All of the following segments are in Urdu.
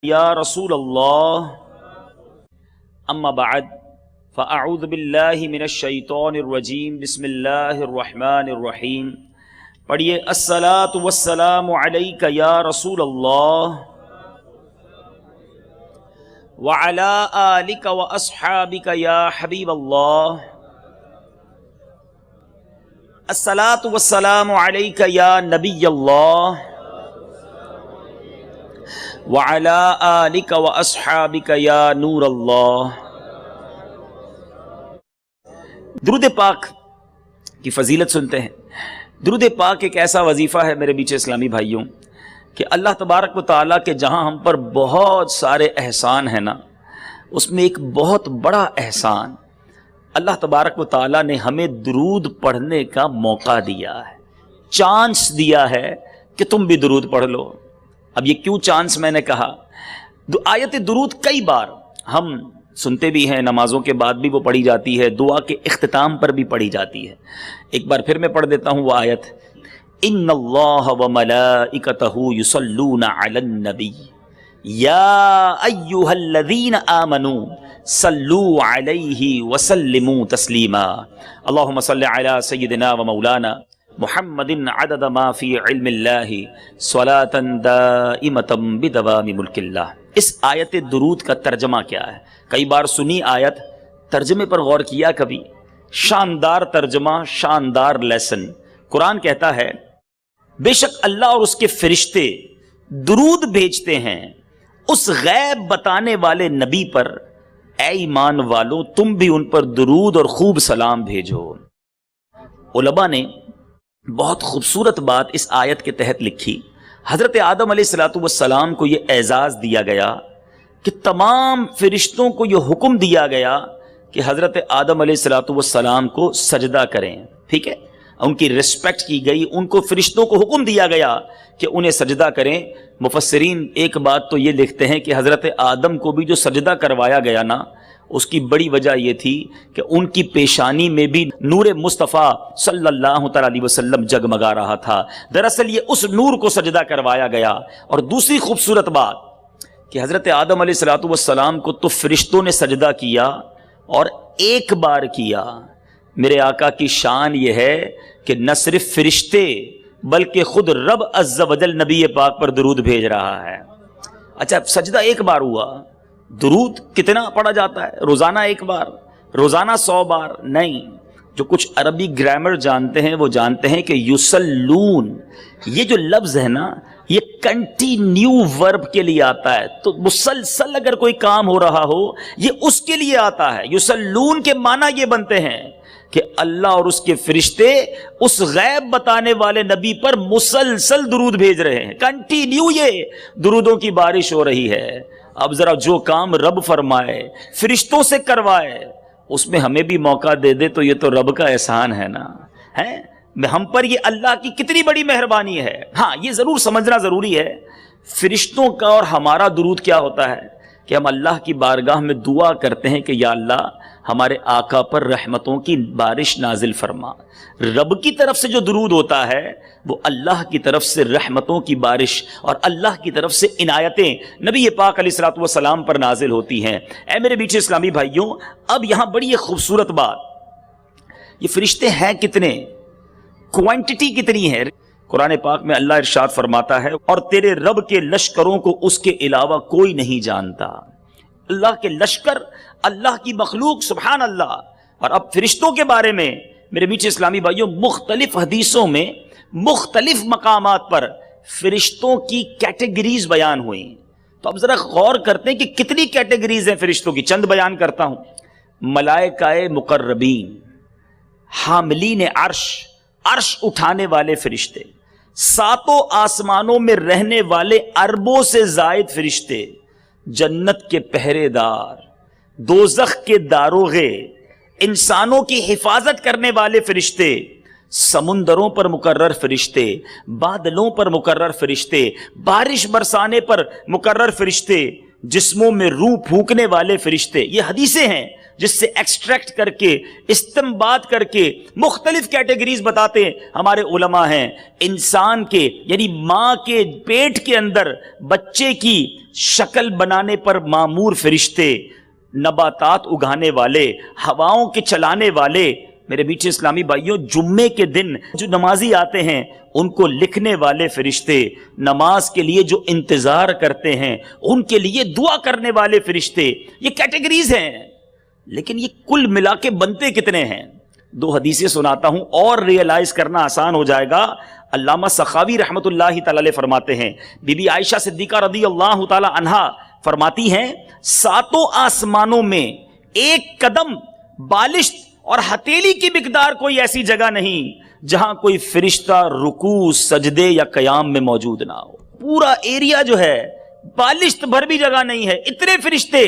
یا رسول اللہ اما بعد فاعوذ باللہ من الشیطان الرجیم بسم اللہ الرحمن الرحیم پڑھیے الصلاۃ والسلام علیک یا رسول اللہ وعلی آلک واصحابک یا حبیب اللہ الصلاۃ والسلام علیک یا نبی اللہ وعلی آلک واصحابک یا نور اللہ۔ درود پاک کی فضیلت سنتے ہیں۔ درود پاک ایک ایسا وظیفہ ہے میرے بیچ اسلامی بھائیوں کہ اللہ تبارک و تعالیٰ کے جہاں ہم پر بہت سارے احسان ہیں نا، اس میں ایک بہت بڑا احسان اللہ تبارک و تعالیٰ نے ہمیں درود پڑھنے کا موقع دیا ہے، چانس دیا ہے کہ تم بھی درود پڑھ لو۔ اب یہ کیوں چانس میں نے کہا، آیت درود کئی بار ہم سنتے بھی ہیں، نمازوں کے بعد بھی وہ پڑھی جاتی ہے، دعا کے اختتام پر بھی پڑھی جاتی ہے۔ ایک بار پھر میں پڑھ دیتا ہوں وہ آیت، ان اللہ وملائکتہ یصلون علی النبی یا ایھا الذین آمنوا صلوا علیہ وسلموا تسلیما اللہم صل علی سیدنا ومولانا محمد عدد ما فی علم اللہ صلاۃ دائمۃ بدوام ملک اللہ۔ اس آیت درود کا ترجمہ کیا ہے؟ کئی بار سنی آیت، ترجمے پر غور کیا کبھی؟ شاندار ترجمہ، شاندار لیسن۔ قرآن کہتا ہے بے شک اللہ اور اس کے فرشتے درود بھیجتے ہیں اس غیب بتانے والے نبی پر، اے ایمان والو تم بھی ان پر درود اور خوب سلام بھیجو۔ علماء نے بہت خوبصورت بات اس آیت کے تحت لکھی۔ حضرت آدم علیہ السلام کو یہ اعزاز دیا گیا کہ تمام فرشتوں کو یہ حکم دیا گیا کہ حضرت آدم علیہ السلام کو سجدہ کریں، ٹھیک ہے، ان کی ریسپیکٹ کی گئی، ان کو فرشتوں کو حکم دیا گیا کہ انہیں سجدہ کریں۔ مفسرین ایک بات تو یہ لکھتے ہیں کہ حضرت آدم کو بھی جو سجدہ کروایا گیا نا، اس کی بڑی وجہ یہ تھی کہ ان کی پیشانی میں بھی نور مصطفیٰ صلی اللہ تعالی علیہ وسلم جگمگا رہا تھا۔ دراصل یہ اس نور کو سجدہ کروایا گیا۔ اور دوسری خوبصورت بات کہ حضرت آدم علیہ السلام کو تو فرشتوں نے سجدہ کیا اور ایک بار کیا۔ میرے آقا کی شان یہ ہے کہ نہ صرف فرشتے بلکہ خود رب عز و جل نبی پاک پر درود بھیج رہا ہے۔ اچھا، سجدہ ایک بار ہوا، درود کتنا پڑھا جاتا ہے؟ روزانہ ایک بار، روزانہ 100 بار نہیں۔ جو کچھ عربی گرامر جانتے ہیں وہ جانتے ہیں کہ یصلون، یہ جو لفظ ہے نا، یہ کنٹینیو ورب کے لیے آتا ہے۔ تو مسلسل اگر کوئی کام ہو رہا ہو یہ اس کے لیے آتا ہے۔ یصلون کے معنی یہ بنتے ہیں کہ اللہ اور اس کے فرشتے اس غیب بتانے والے نبی پر مسلسل درود بھیج رہے ہیں، کنٹینیو یہ درودوں کی بارش ہو رہی ہے۔ اب ذرا جو کام رب فرمائے، فرشتوں سے کروائے، اس میں ہمیں بھی موقع دے دے تو یہ تو رب کا احسان ہے نا، ہے ہم پر یہ اللہ کی کتنی بڑی مہربانی ہے۔ ہاں، یہ ضرور سمجھنا ضروری ہے فرشتوں کا اور ہمارا درود کیا ہوتا ہے کہ ہم اللہ کی بارگاہ میں دعا کرتے ہیں کہ یا اللہ ہمارے آقا پر رحمتوں کی بارش نازل فرما۔ رب کی طرف سے جو درود ہوتا ہے وہ اللہ کی طرف سے رحمتوں کی بارش اور اللہ کی طرف سے عنایتیں نبی پاک علیہ الصلوۃ والسلام پر نازل ہوتی ہیں۔ اے میرے بیچ اسلامی بھائیوں، اب یہاں بڑی ایک خوبصورت بات، یہ فرشتے ہیں کتنے، کوانٹٹی کتنی ہے؟ قرآن پاک میں اللہ ارشاد فرماتا ہے اور تیرے رب کے لشکروں کو اس کے علاوہ کوئی نہیں جانتا۔ اللہ کے لشکر، اللہ کی مخلوق، سبحان اللہ۔ اور اب فرشتوں کے بارے میں میرے بیچ اسلامی بھائیوں مختلف حدیثوں میں مختلف مقامات پر فرشتوں کی کیٹیگریز بیان ہوئیں۔ تو اب ذرا غور کرتے ہیں کہ کتنی کیٹیگریز ہیں فرشتوں کی، چند بیان کرتا ہوں۔ ملائکہ مقربین، حاملین عرش، عرش اٹھانے والے فرشتے، ساتوں آسمانوں میں رہنے والے اربوں سے زائد فرشتے، جنت کے پہرے دار، دوزخ کے داروغے، انسانوں کی حفاظت کرنے والے فرشتے، سمندروں پر مقرر فرشتے، بادلوں پر مقرر فرشتے، بارش برسانے پر مقرر فرشتے، جسموں میں روح پھونکنے والے فرشتے۔ یہ حدیثیں ہیں جس سے ایکسٹریکٹ کر کے استنباط کر کے مختلف کیٹیگریز بتاتے ہیں ہمارے علماء ہیں. انسان کے یعنی ماں کے پیٹ کے اندر بچے کی شکل بنانے پر مامور فرشتے، نباتات اگانے والے، ہواؤں کے چلانے والے، میرے میٹھے اسلامی بھائیوں جمعے کے دن جو نمازی آتے ہیں ان کو لکھنے والے فرشتے، نماز کے لیے جو انتظار کرتے ہیں ان کے لیے دعا کرنے والے فرشتے، یہ کیٹیگریز ہیں. لیکن یہ کل ملا کے بنتے کتنے ہیں؟ 2 حدیثیں سناتا ہوں اور ریئلائز کرنا آسان ہو جائے گا. علامہ سخاوی رحمۃ اللہ تعالی علیہ فرماتے ہیں، بی بی عائشہ صدیقہ رضی اللہ تعالی عنہا فرماتی ہیں 7 آسمانوں میں ایک قدم بالشت اور ہتھیلی کی مقدار کوئی ایسی جگہ نہیں جہاں کوئی فرشتہ رکوع، سجدے یا قیام میں موجود نہ ہو. پورا ایریا جو ہے بالشت بھر بھی جگہ نہیں ہے، اتنے فرشتے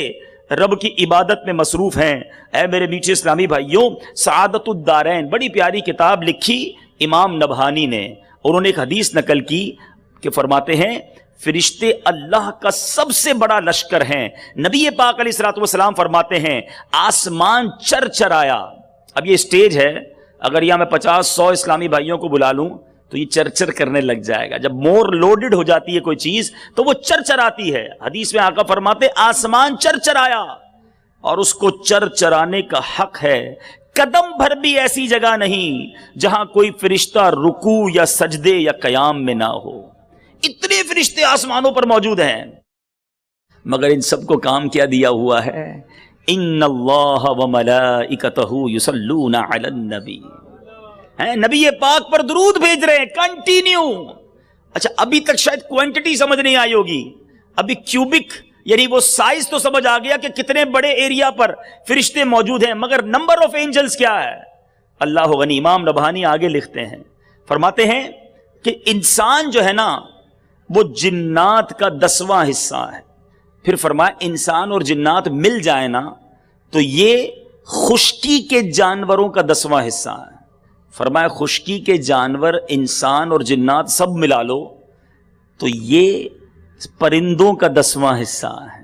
رب کی عبادت میں مصروف ہیں. اے میرے میٹھے اسلامی بھائیوں، سعادت الدارین بڑی پیاری کتاب لکھی امام نبہانی نے، انہوں نے ایک حدیث نقل کی کہ فرماتے ہیں فرشتے اللہ کا سب سے بڑا لشکر ہیں. نبی پاک علیہ الصلوۃ والسلام فرماتے ہیں آسمان چر چرایا. اب یہ سٹیج ہے، اگر یہاں میں 50-100 اسلامی بھائیوں کو بلا لوں تو یہ چرچر کرنے لگ جائے گا. جب مور لوڈڈ ہو جاتی ہے کوئی چیز تو وہ چرچراتی ہے. حدیث میں آقا فرماتے آسمان چرچرایا، اور اس کو چرچرانے کا حق ہے. قدم بھر بھی ایسی جگہ نہیں جہاں کوئی فرشتہ رکوع یا سجدے یا قیام میں نہ ہو. اتنے فرشتے آسمانوں پر موجود ہیں، مگر ان سب کو کام کیا دیا ہوا ہے؟ ان اللہ وملائکتہ یصلون علی النبی. نبی پاک پر درود بھیج رہے ہیں کنٹینیو. اچھا ابھی تک شاید کوانٹٹی سمجھ نہیں آئی ہوگی، ابھی کیوبک یعنی وہ سائز تو سمجھ آ گیا کہ کتنے بڑے ایریا پر فرشتے موجود ہیں، مگر نمبر آف اینجلز کیا ہے؟ اللہ غنی. امام نبہانی آگے لکھتے ہیں، فرماتے ہیں کہ انسان جو ہے نا وہ جنات کا 10واں حصہ ہے. پھر فرمایا انسان اور جنات مل جائیں نا تو یہ خشکی کے جانوروں کا 10واں حصہ ہے. فرمایا خشکی کے جانور، انسان اور جنات سب ملا لو تو یہ پرندوں کا 10واں حصہ ہے.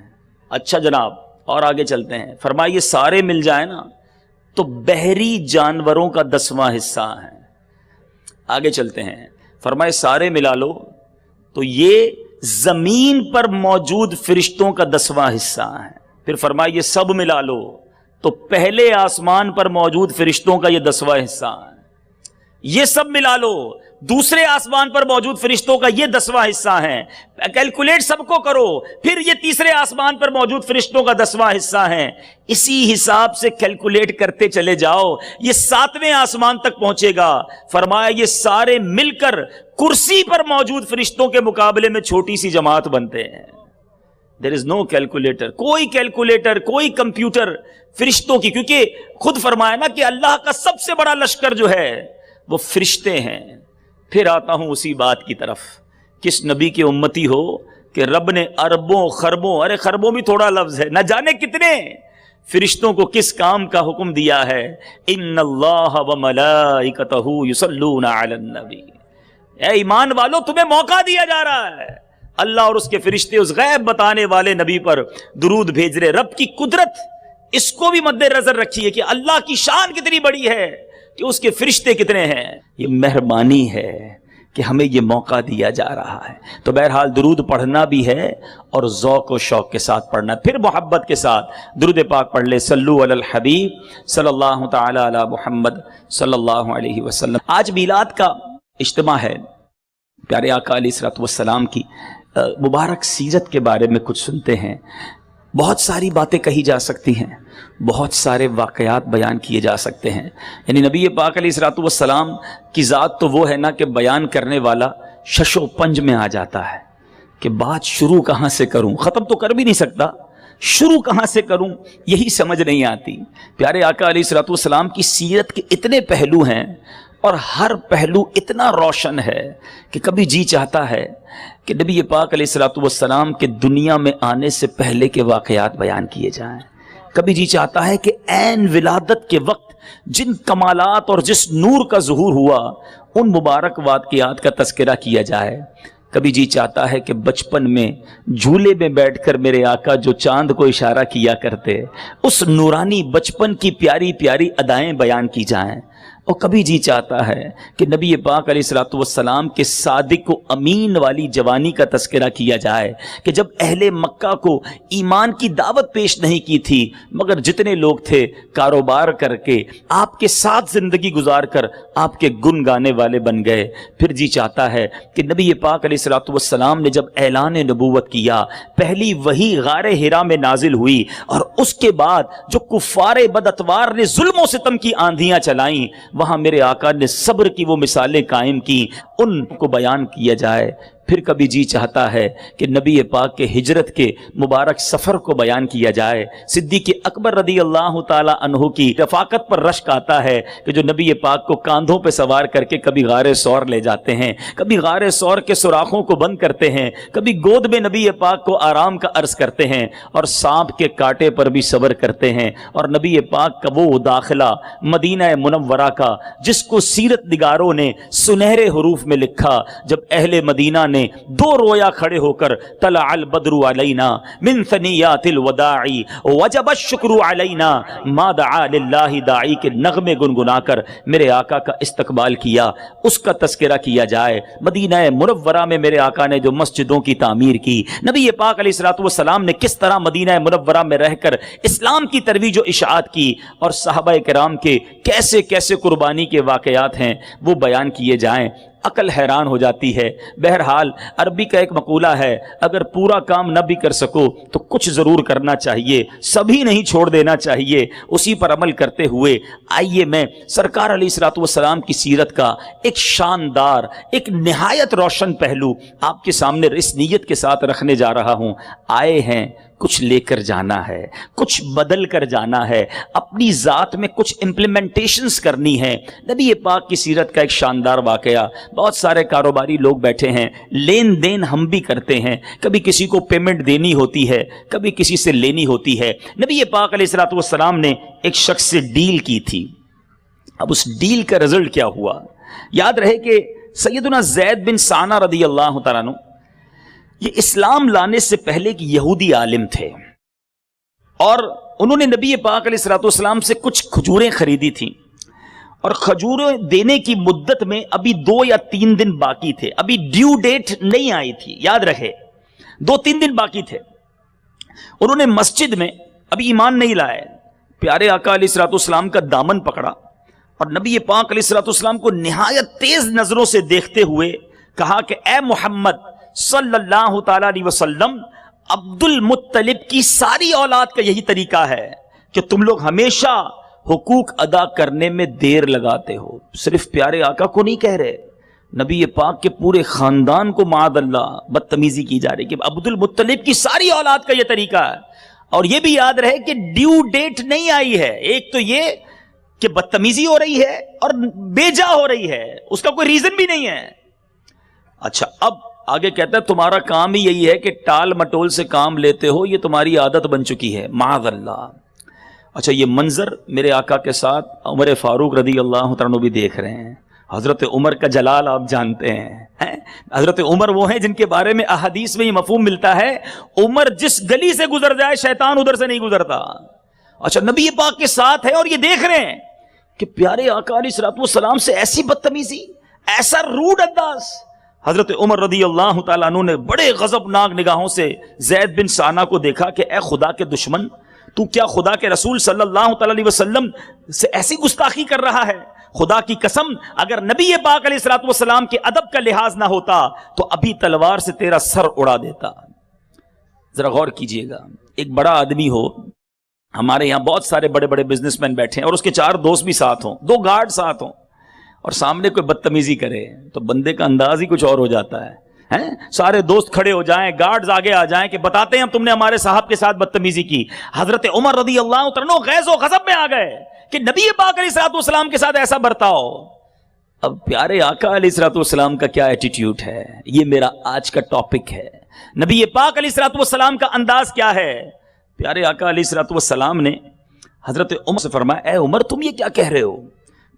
اچھا جناب اور آگے چلتے ہیں، فرمایا یہ سارے مل جائیں نا تو بحری جانوروں کا 10واں حصہ ہے. آگے چلتے ہیں، فرمایا سارے ملا لو تو یہ زمین پر موجود فرشتوں کا 10واں حصہ ہے. پھر فرمایا یہ سب ملا لو تو پہلے آسمان پر موجود فرشتوں کا یہ 10واں حصہ ہے. یہ سب ملا لو دوسرے آسمان پر موجود فرشتوں کا یہ 10واں حصہ ہے. کیلکولیٹ سب کو کرو، پھر یہ تیسرے آسمان پر موجود فرشتوں کا 10واں حصہ ہے. اسی حساب سے کیلکولیٹ کرتے چلے جاؤ، یہ 7ویں آسمان تک پہنچے گا. فرمایا یہ سارے مل کر کرسی پر موجود فرشتوں کے مقابلے میں چھوٹی سی جماعت بنتے ہیں. دیر از نو کیلکولیٹر، کوئی کیلکولیٹر، کوئی کمپیوٹر فرشتوں کی، کیونکہ خود فرمایا نا کہ اللہ کا سب سے بڑا لشکر جو ہے وہ فرشتے ہیں. پھر آتا ہوں اسی بات کی طرف، کس نبی کے امتی ہو کہ رب نے اربوں خربوں، ارے خربوں بھی تھوڑا لفظ ہے، نہ جانے کتنے فرشتوں کو کس کام کا حکم دیا ہے. ان اللہ وملائکتہ یصلون علی النبی. اے ایمان والو تمہیں موقع دیا جا رہا ہے، اللہ اور اس کے فرشتے اس غیب بتانے والے نبی پر درود بھیج رہے. رب کی قدرت اس کو بھی مد نظر رکھیے کہ اللہ کی شان کتنی بڑی ہے کہ اس کے فرشتے کتنے ہیں. یہ مہربانی ہے کہ ہمیں یہ موقع دیا جا رہا ہے. تو بہرحال درود پڑھنا بھی ہے اور ذوق و شوق کے ساتھ پڑھنا. پھر محبت کے ساتھ درود پاک پڑھ لے. صلو علی الحبیب صلی اللہ تعالی علی محمد صلی اللہ علیہ وسلم. آج میلاد کا اجتماع ہے. پیارے آقا علیہ الصلوۃ والسلام کی مبارک سیرت کے بارے میں کچھ سنتے ہیں. بہت ساری باتیں کہی جا سکتی ہیں، بہت سارے واقعات بیان کیے جا سکتے ہیں. یعنی نبی پاک علیہ الصلوۃ والسلام کی ذات تو وہ ہے نا کہ بیان کرنے والا شش و پنج میں آ جاتا ہے کہ بات شروع کہاں سے کروں، ختم تو کر بھی نہیں سکتا، شروع کہاں سے کروں یہی سمجھ نہیں آتی. پیارے آقا علیہ الصلوۃ والسلام کی سیرت کے اتنے پہلو ہیں اور ہر پہلو اتنا روشن ہے کہ کبھی جی چاہتا ہے کہ نبی پاک علیہ الصلوۃ والسلام کے دنیا میں آنے سے پہلے کے واقعات بیان کیے جائیں. کبھی جی چاہتا ہے کہ عین ولادت کے وقت جن کمالات اور جس نور کا ظہور ہوا ان مبارک واقعات کا تذکرہ کیا جائے. کبھی جی چاہتا ہے کہ بچپن میں جھولے میں بیٹھ کر میرے آقا جو چاند کو اشارہ کیا کرتے، اس نورانی بچپن کی پیاری پیاری ادائیں بیان کی جائیں۔ اور کبھی جی چاہتا ہے کہ نبی پاک علیہ الصلوۃ والسلام کے صادق و امین والی جوانی کا تذکرہ کیا جائے کہ جب اہل مکہ کو ایمان کی دعوت پیش نہیں کی تھی، مگر جتنے لوگ تھے کاروبار کر کے آپ کے ساتھ زندگی گزار کر آپ کے گن گانے والے بن گئے۔ پھر جی چاہتا ہے کہ نبی پاک علیہ الصلوۃ والسلام نے جب اعلان نبوت کیا، پہلی وحی غار حرا میں نازل ہوئی، اور اس کے بعد جو کفار بداتوار نے ظلم و ستم کی آندھیاں چلائیں، وہاں میرے آقا نے صبر کی وہ مثالیں قائم کی، ان کو بیان کیا جائے۔ پھر کبھی جی چاہتا ہے کہ نبی پاک کے ہجرت کے مبارک سفر کو بیان کیا جائے۔ صدیق اکبر رضی اللہ تعالی عنہ کی رفاقت پر رشک آتا ہے کہ جو نبی پاک کو کاندھوں پہ سوار کر کے کبھی غار ثور لے جاتے ہیں، کبھی غار ثور کے سوراخوں کو بند کرتے ہیں، کبھی گود میں نبی پاک کو آرام کا عرض کرتے ہیں، اور سانپ کے کاٹے پر بھی صبر کرتے ہیں۔ اور نبی پاک کا وہ داخلہ مدینہ منورہ کا جس کو سیرت نگاروں نے سنہرے حروف میں لکھا، جب اہل مدینہ نے دو رویا کھڑے ہو کر طلع البدر علینا من ثنیات الوداع وجب الشکر علینا ما دعا للہ داعی کے نغمے گنگنا کر میرے آقا کا استقبال کیا، اس کا تذکرہ کیا جائے۔ مدینہ منورہ میں میرے آقا نے جو مسجدوں کی تعمیر کی، نبی پاک علیہ الصلوۃ والسلام نے کس طرح مدینہ منورہ میں رہ کر اسلام کی ترویج و اشاعت کی، اور صحابہ کرام کے کیسے کیسے قربانی کے واقعات ہیں وہ بیان کیے جائیں، عقل حیران ہو جاتی ہے۔ بہرحال عربی کا ایک مقولہ ہے، اگر پورا کام نہ بھی کر سکو تو کچھ ضرور کرنا چاہیے، سبھی نہیں چھوڑ دینا چاہیے، اسی پر عمل کرتے ہوئے آئیے میں سرکار علیہ الصلوۃ والسلام کی سیرت کا ایک شاندار، ایک نہایت روشن پہلو آپ کے سامنے اس نیت کے ساتھ رکھنے جا رہا ہوں۔ آئے ہیں کچھ لے کر جانا ہے، کچھ بدل کر جانا ہے، اپنی ذات میں کچھ امپلیمنٹیشنز کرنی ہے۔ نبی پاک کی سیرت کا ایک شاندار واقعہ، بہت سارے کاروباری لوگ بیٹھے ہیں، لین دین ہم بھی کرتے ہیں، کبھی کسی کو پیمنٹ دینی ہوتی ہے، کبھی کسی سے لینی ہوتی ہے۔ نبی پاک علیہ الصلوۃ والسلام نے ایک شخص سے ڈیل کی تھی، اب اس ڈیل کا رزلٹ کیا ہوا؟ یاد رہے کہ سیدنا زید بن ثانہ رضی اللہ تعالیٰ عنہ یہ اسلام لانے سے پہلے ایک یہودی عالم تھے، اور انہوں نے نبی پاک علیہ الصلوۃ والسلام سے کچھ کھجوریں خریدی تھیں، اور کھجوریں دینے کی مدت میں ابھی 2 یا 3 دن باقی تھے، ابھی ڈیو ڈیٹ نہیں آئی تھی، یاد رہے 2-3 دن باقی تھے۔ انہوں نے مسجد میں ابھی ایمان نہیں لائے، پیارے آقا علیہ الصلوۃ والسلام کا دامن پکڑا اور نبی پاک علیہ الصلوۃ والسلام کو نہایت تیز نظروں سے دیکھتے ہوئے کہا کہ اے محمد صلی اللہ تعالی علیہ وسلم، عبد المطلب کی ساری اولاد کا یہی طریقہ ہے کہ تم لوگ ہمیشہ حقوق ادا کرنے میں دیر لگاتے ہو۔ صرف پیارے آقا کو نہیں کہہ رہے، نبی پاک کے پورے خاندان کو معاذ اللہ بدتمیزی کی جا رہی کہ عبد المطلب کی ساری اولاد کا یہ طریقہ ہے۔ اور یہ بھی یاد رہے کہ ڈیو ڈیٹ نہیں آئی ہے، ایک تو یہ کہ بدتمیزی ہو رہی ہے اور بیجا ہو رہی ہے، اس کا کوئی ریزن بھی نہیں ہے۔ اچھا، اب آگے کہتا ہے تمہارا کام ہی یہی ہے کہ ٹال مٹول سے کام لیتے ہو، یہ تمہاری عادت بن چکی ہے، معاذ اللہ۔ اچھا، یہ منظر میرے آقا کے ساتھ عمر فاروق رضی اللہ عنہ بھی دیکھ رہے ہیں۔ حضرت عمر کا جلال آپ جانتے ہیں، حضرت عمر وہ ہیں جن کے بارے میں احادیث میں یہ مفہوم ملتا ہے، عمر جس گلی سے گزر جائے شیطان ادھر سے نہیں گزرتا۔ اچھا، نبی پاک کے ساتھ ہے اور یہ دیکھ رہے ہیں کہ پیارے آقا علیہ الصلوۃ والسلام سے ایسی بدتمیزی، ایسا روڈ انداز۔ حضرت عمر رضی اللہ تعالیٰ عنہ نے بڑے غضبناک نگاہوں سے زید بن ثانہ کو دیکھا کہ اے خدا کے دشمن، تو کیا خدا کے رسول صلی اللہ تعالیٰ علیہ وسلم سے ایسی گستاخی کر رہا ہے؟ خدا کی قسم، اگر نبی پاک علیہ الصلوۃ والسلام کے ادب کا لحاظ نہ ہوتا تو ابھی تلوار سے تیرا سر اڑا دیتا۔ ذرا غور کیجئے گا، ایک بڑا آدمی ہو، ہمارے یہاں بہت سارے بڑے بڑے بزنس مین بیٹھے ہیں اور اس کے 4 دوست بھی ساتھ ہوں، 2 گارڈ ساتھ ہوں، اور سامنے کوئی بدتمیزی کرے تو بندے کا انداز ہی کچھ اور ہو جاتا ہے۔ سارے دوست کھڑے ہو جائیں، گارڈز آگے آ جائیں کہ بتاتے ہیں تم نے ہمارے صاحب کے ساتھ بدتمیزی کی۔ حضرت عمر رضی اللہ عنہ غیظ و غضب میں آ گئے کہ نبی پاک علیہ الصلوۃ والسلام کے ساتھ ایسا برتاؤ۔ اب پیارے آقا علیہ الصلوۃ والسلام کا کیا ایٹیٹیوڈ ہے، یہ میرا آج کا ٹاپک ہے۔ نبی پاک علیہ الصلوۃ والسلام کا انداز کیا ہے؟ پیارے آقا علیہ الصلوۃ والسلام نے حضرت عمر سے فرمایا، اے عمر تم یہ کیا کہہ رہے ہو؟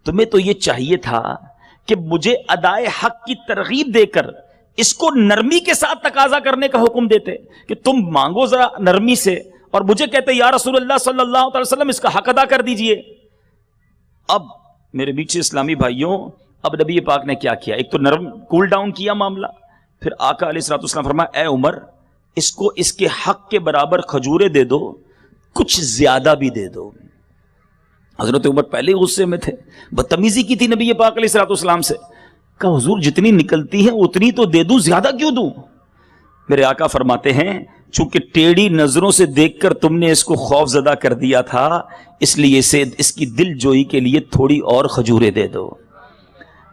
تمہیں تو یہ چاہیے تھا کہ مجھے ادائے حق کی ترغیب دے کر اس کو نرمی کے ساتھ تقاضا کرنے کا حکم دیتے کہ تم مانگو ذرا نرمی سے، اور مجھے کہتے یا رسول اللہ صلی اللہ علیہ وسلم اس کا حق ادا کر دیجئے۔ اب میرے بیچ اسلامی بھائیوں، اب نبی پاک نے کیا کیا؟ ایک تو نرم کول ڈاؤن کیا معاملہ، پھر آقا علیہ الصلوۃ والسلام فرمایا اے عمر اس کو اس کے حق کے برابر کھجورے دے دو، کچھ زیادہ بھی دے دو۔ حضرت عمر پہلے غصے میں تھے، بدتمیزی کی تھی نبی پاک علیہ الصلوۃ والسلام سے، کہا حضور جتنی نکلتی ہے اتنی تو دے دوں، زیادہ کیوں دوں؟ میرے آقا فرماتے ہیں چونکہ ٹیڑھی نظروں سے دیکھ کر تم نے اس کو خوف زدہ کر دیا تھا، اس لیے اسے اس کی دل جوئی کے لیے تھوڑی اور کھجورے دے دو۔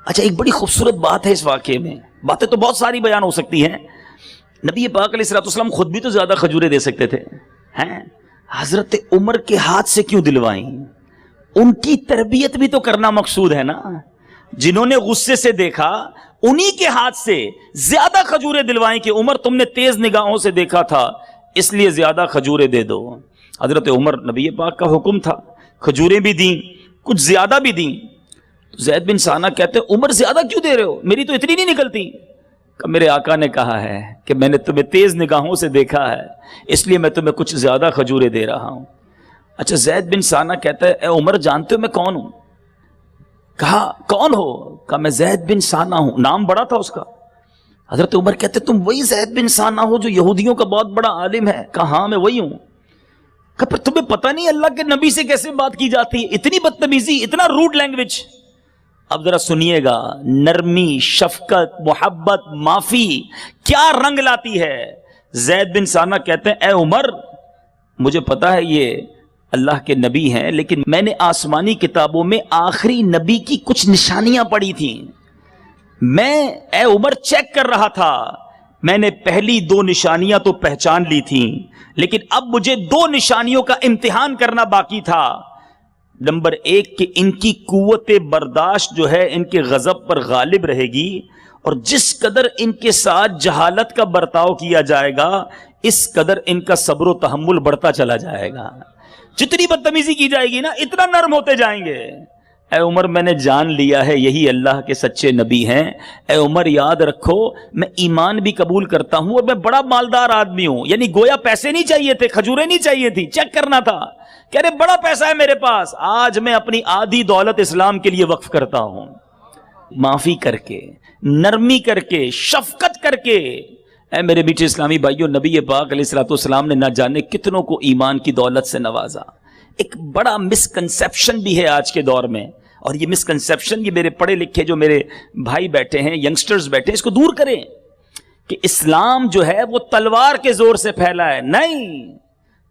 اچھا ایک بڑی خوبصورت بات ہے اس واقعے میں، باتیں تو بہت ساری بیان ہو سکتی ہیں۔ نبی پاک علیہ الصلوۃ والسلام خود بھی تو زیادہ کھجورے دے سکتے تھے، ہیں حضرت عمر کے ہاتھ سے کیوں دلوائیں؟ ان کی تربیت بھی تو کرنا مقصود ہے نا، جنہوں نے غصے سے دیکھا انہی کے ہاتھ سے زیادہ کھجورے دلوائیں کہ عمر تم نے تیز نگاہوں سے دیکھا تھا اس لیے زیادہ کھجورے دے دو۔ حضرت عمر نبی پاک کا حکم تھا، کھجوریں بھی دیں کچھ زیادہ بھی دیں۔ زید بن ثانہ کہتے عمر زیادہ کیوں دے رہے ہو، میری تو اتنی نہیں نکلتی۔ کہ میرے آقا نے کہا ہے کہ میں نے تمہیں تیز نگاہوں سے دیکھا ہے اس لیے میں تمہیں کچھ زیادہ کھجورے دے رہا ہوں۔ اچھا زید بن ثانہ کہتا ہے اے عمر جانتے ہو میں کون ہوں؟ کہا کون ہو؟ کہا میں زید بن ثانہ ہوں، نام بڑا تھا اس کا۔ حضرت عمر کہتے تم وہی زید بن ثانہ ہو جو یہودیوں کا بہت بڑا عالم ہے؟ کہا ہاں میں وہی ہوں۔ کہا پر تمہیں پتہ نہیں اللہ کے نبی سے کیسے بات کی جاتی ہے، اتنی بدتمیزی، اتنا روڈ لینگویج۔ اب ذرا سنیے گا، نرمی، شفقت، محبت، معافی کیا رنگ لاتی ہے۔ زید بن ثانہ کہتے ہیں اے عمر مجھے پتا ہے یہ اللہ کے نبی ہیں، لیکن میں نے آسمانی کتابوں میں آخری نبی کی کچھ نشانیاں پڑھی تھیں، میں اے عمر چیک کر رہا تھا، میں نے پہلی 2 نشانیاں تو پہچان لی تھیں، لیکن اب مجھے 2 نشانیوں کا امتحان کرنا باقی تھا۔ نمبر 1 کہ ان کی قوت برداشت جو ہے ان کے غضب پر غالب رہے گی، اور جس قدر ان کے ساتھ جہالت کا برتاؤ کیا جائے گا اس قدر ان کا صبر و تحمل بڑھتا چلا جائے گا، جتنی بدتمیزی کی جائے گی نا اتنا نرم ہوتے جائیں گے۔ اے عمر میں نے جان لیا ہے یہی اللہ کے سچے نبی ہیں، اے عمر یاد رکھو میں ایمان بھی قبول کرتا ہوں اور میں بڑا مالدار آدمی ہوں، یعنی گویا پیسے نہیں چاہیے تھے، کھجوریں نہیں چاہیے تھی، چیک کرنا تھا، کہہ رہے بڑا پیسہ ہے میرے پاس، آج میں اپنی آدھی دولت اسلام کے لیے وقف کرتا ہوں۔ معافی کر کے، نرمی کر کے، شفقت کر کے۔ اے میرے میٹھے اسلامی بھائیوں، نبی پاک علیہ الصلوۃ والسلام نے نہ جانے کتنوں کو ایمان کی دولت سے نوازا۔ ایک بڑا مسکنسیپشن بھی ہے آج کے دور میں، اور یہ مسکنسیپشن یہ میرے پڑھے لکھے جو میرے بھائی بیٹھے ہیں، ینگسٹرز بیٹھے ہیں، اس کو دور کریں کہ اسلام جو ہے وہ تلوار کے زور سے پھیلا ہے، نہیں۔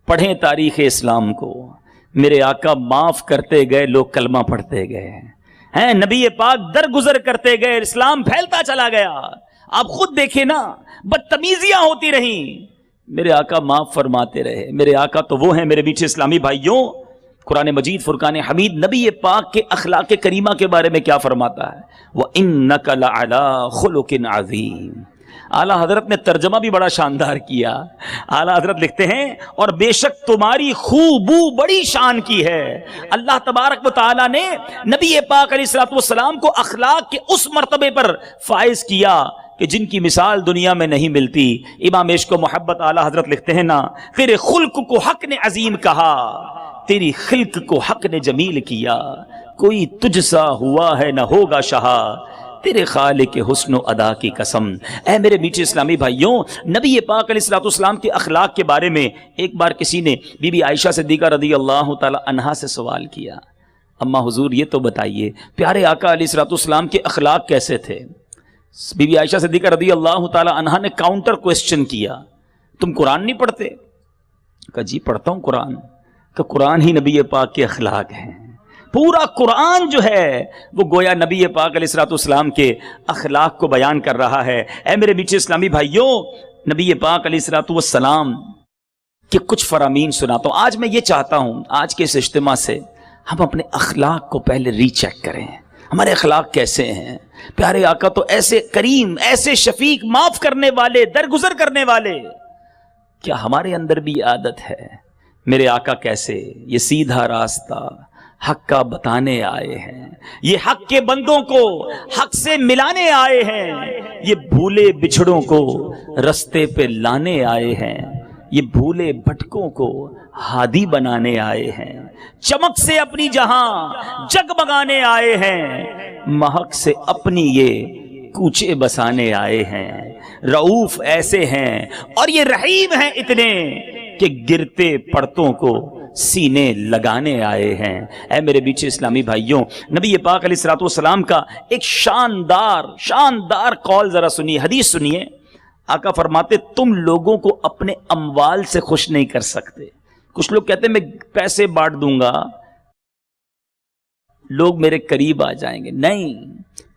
پڑھیں تاریخ اسلام کو، میرے آقا معاف کرتے گئے، لوگ کلمہ پڑھتے گئے ہیں، نبی پاک درگزر کرتے گئے، اسلام پھیلتا چلا گیا۔ آپ خود دیکھیں نا، بدتمیزیاں ہوتی رہیں، میرے آقا معاف فرماتے رہے۔ میرے آقا تو وہ ہیں میرے میٹھے اسلامی بھائیوں، قرآن مجید فرقان حمید نبی پاک کے اخلاق کریمہ کے بارے میں کیا فرماتا ہے؟ وَإِنَّكَ لَعَلَىٰ خُلُقٍ عَظِيمٍ۔ اعلیٰ حضرت نے ترجمہ بھی بڑا شاندار کیا۔ اعلیٰ حضرت لکھتے ہیں اور بے شک تمہاری خوبو بڑی شان کی ہے۔ اللہ تبارک و تعالیٰ نے نبی پاک علیہ الصلوۃ والسلام کو اخلاق کے اس مرتبے پر فائز کیا کہ جن کی مثال دنیا میں نہیں ملتی۔ امام عشق و محبت اعلیٰ حضرت لکھتے ہیں نا، تیرے خلق کو حق نے عظیم کہا، تیری خلق کو حق نے جمیل کیا، کوئی تجھ سا ہوا ہے نہ ہوگا شہا، تیرے خالق حسن و ادا کی قسم۔ اے میرے میٹھے اسلامی بھائیوں، نبی پاک علیہ الصلوۃ والسلام کے اخلاق کے بارے میں ایک بار کسی نے بی بی عائشہ صدیقہ رضی اللہ تعالی عنہا سے سوال کیا، اما حضور یہ تو بتائیے پیارے آقا علیہ الصلوۃ والسلام کے اخلاق کیسے تھے؟ بی بی عائشہ صدیقہ رضی اللہ تعالی عنہا نے کاؤنٹر کوسچن کیا، تم قرآن نہیں پڑھتے؟ کہا جی پڑھتا ہوں قرآن۔ کہ قرآن ہی نبی پاک کے اخلاق ہیں، پورا قرآن جو ہے وہ گویا نبی پاک علیہ الصلوۃ والسلام کے اخلاق کو بیان کر رہا ہے۔ اے میرے میٹھے اسلامی بھائیوں، نبی پاک علیہ الصلوۃ والسلام کے کچھ فرامین سناتا ہوں۔ آج میں یہ چاہتا ہوں آج کے اس اجتماع سے ہم اپنے اخلاق کو پہلے ری چیک کریں، ہمارے اخلاق کیسے ہیں۔ پیارے آقا تو ایسے کریم، ایسے شفیق، معاف کرنے والے، درگزر کرنے والے، کیا ہمارے اندر بھی عادت ہے؟ میرے آقا کیسے، یہ سیدھا راستہ حق کا بتانے آئے ہیں، یہ حق کے بندوں کو حق سے ملانے آئے ہیں، یہ بھولے بچھڑوں کو رستے پہ لانے آئے ہیں، یہ بھولے بھٹکوں کو ہادی بنانے آئے ہیں، چمک سے اپنی جہاں جگمگانے آئے ہیں، مہک سے اپنی یہ کوچے بسانے آئے ہیں۔ رؤوف ایسے ہیں اور یہ رحیم ہیں اتنے کہ گرتے پڑتوں کو سینے لگانے آئے ہیں۔ اے میرے بیچ اسلامی بھائیوں، نبی پاک علیہ الصلوۃ والسلام کا ایک شاندار قول ذرا سنیے، حدیث سنیے۔ آقا فرماتے تم لوگوں کو اپنے اموال سے خوش نہیں کر سکتے۔ کچھ لوگ کہتے ہیں میں پیسے بانٹ دوں گا لوگ میرے قریب آ جائیں گے، نہیں،